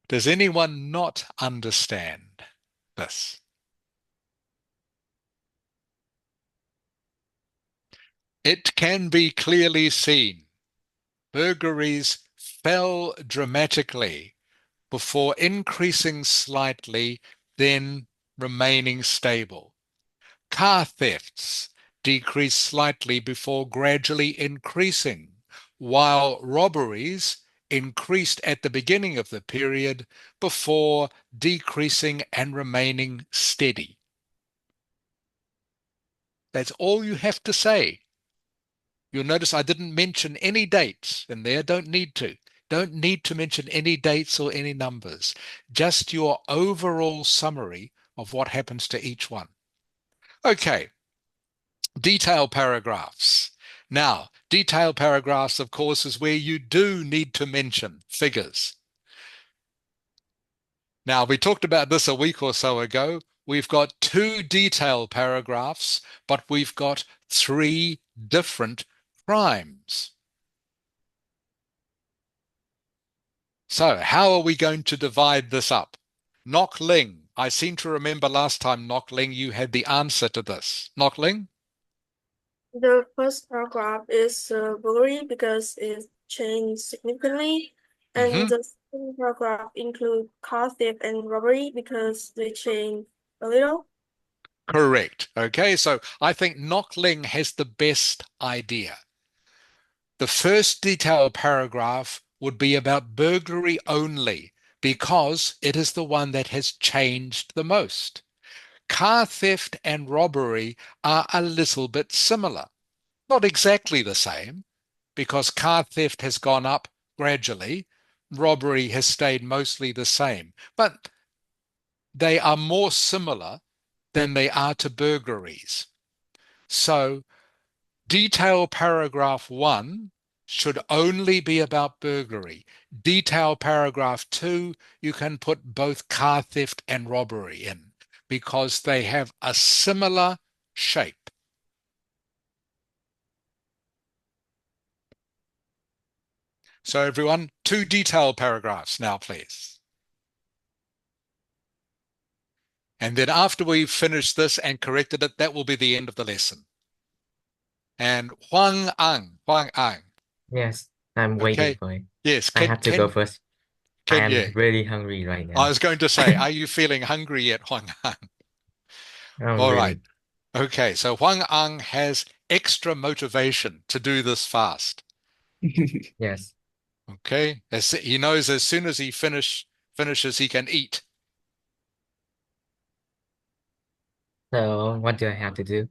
Does anyone not understand this? It can be clearly seen. Burglaries fell dramatically before increasing slightly, then remaining stable. Car thefts decreased slightly before gradually increasing, while robberies increased at the beginning of the period before decreasing and remaining steady. That's all you have to say. You'll notice I didn't mention any dates in there. Don't need to. Don't need to mention any dates or any numbers. Just your overall summary of what happens to each one. Okay, detail paragraphs. Now, detail paragraphs, of course, is where you do need to mention figures. Now, we talked about this a week or so ago. We've got two detail paragraphs, but we've got three different crimes. So how are we going to divide this up? Nok Ling, I seem to remember last time, Nok Ling, you had the answer to this. Nok Ling? The first paragraph is blurry because it changed significantly, and Mm-hmm. the second paragraph include car theft and robbery because they change a little. Correct. Okay, so I think Nok Ling has the best idea. The first detailed paragraph would be about burglary only because it is the one that has changed the most. Car theft and robbery are a little bit similar. Not exactly the same, because car theft has gone up gradually, robbery has stayed mostly the same, but they are more similar than they are to burglaries. So detail paragraph 1 should only be about burglary. Detail paragraph 2, you can put both car theft and robbery in because they have a similar shape. So everyone, two detail paragraphs now, please. And then after we've finished this and corrected it, that will be the end of the lesson. And Huang Ang. Yes, I'm waiting Okay. for it. Yes, I have to go first. I can am you? really hungry right I now. was going to say, are you feeling hungry yet, Huang Ang? Oh, All right. really? Okay, so Huang Ang has extra motivation to do this fast. Yes. Okay, he knows as soon as he finishes, he can eat. So what do I have to do?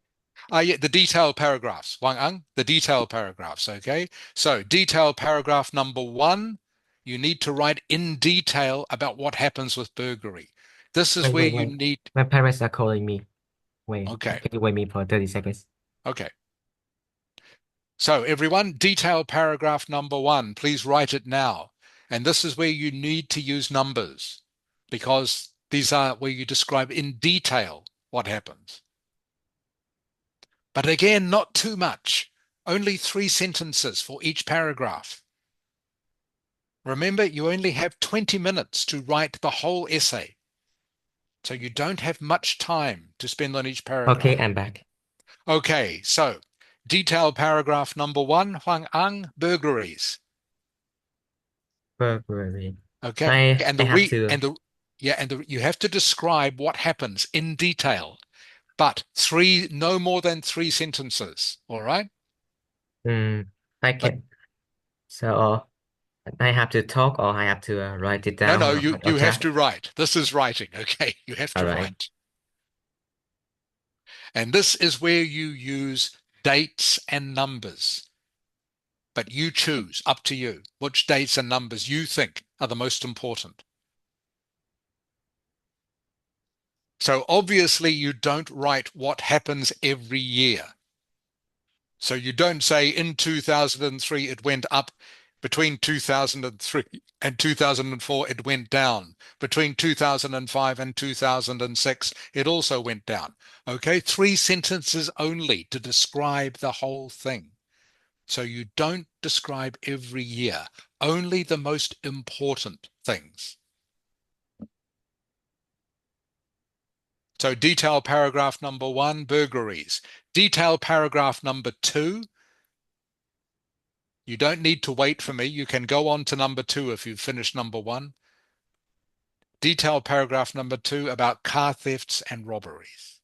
Yeah, the detailed paragraphs, Wang Ang, the detailed paragraphs, okay? So detailed paragraph number 1, you need to write in detail about what happens with burglary. This is Wait, where wait, you wait. need, My parents are calling me. Wait, okay, can you wait me for 30 seconds? okay. So everyone, detailed paragraph number 1, please write it now. And this is where you need to use numbers because these are where you describe in detail what happens. But again, not too much. Only 3 sentences for each paragraph. Remember, you only have 20 minutes to write the whole essay. So you don't have much time to spend on each Okay, paragraph. I'm back. Okay, so detailed paragraph number 1, Huang Ang, burglaries. Burglary. Okay, I have to. you have to describe what happens in detail, but no more than 3 sentences. All right? I But can. So I have to talk or I have to write it no, down or you have chat. to write. This is writing. Okay, you have All to right. write. And this is where you use dates and numbers. But you choose, up to you, which dates and numbers you think are the most important. So obviously you don't write what happens every year. So you don't say in 2003 it went up, between 2003 and 2004 it went down, between 2005 and 2006 it also went down. Okay, 3 sentences only to describe the whole thing. So you don't describe every year, only the most important things. So detail paragraph number 1, burglaries. Detail paragraph number 2, you don't need to wait for me. You can go on to number 2 if you've finished number 1. Detail paragraph number 2 about car thefts and robberies.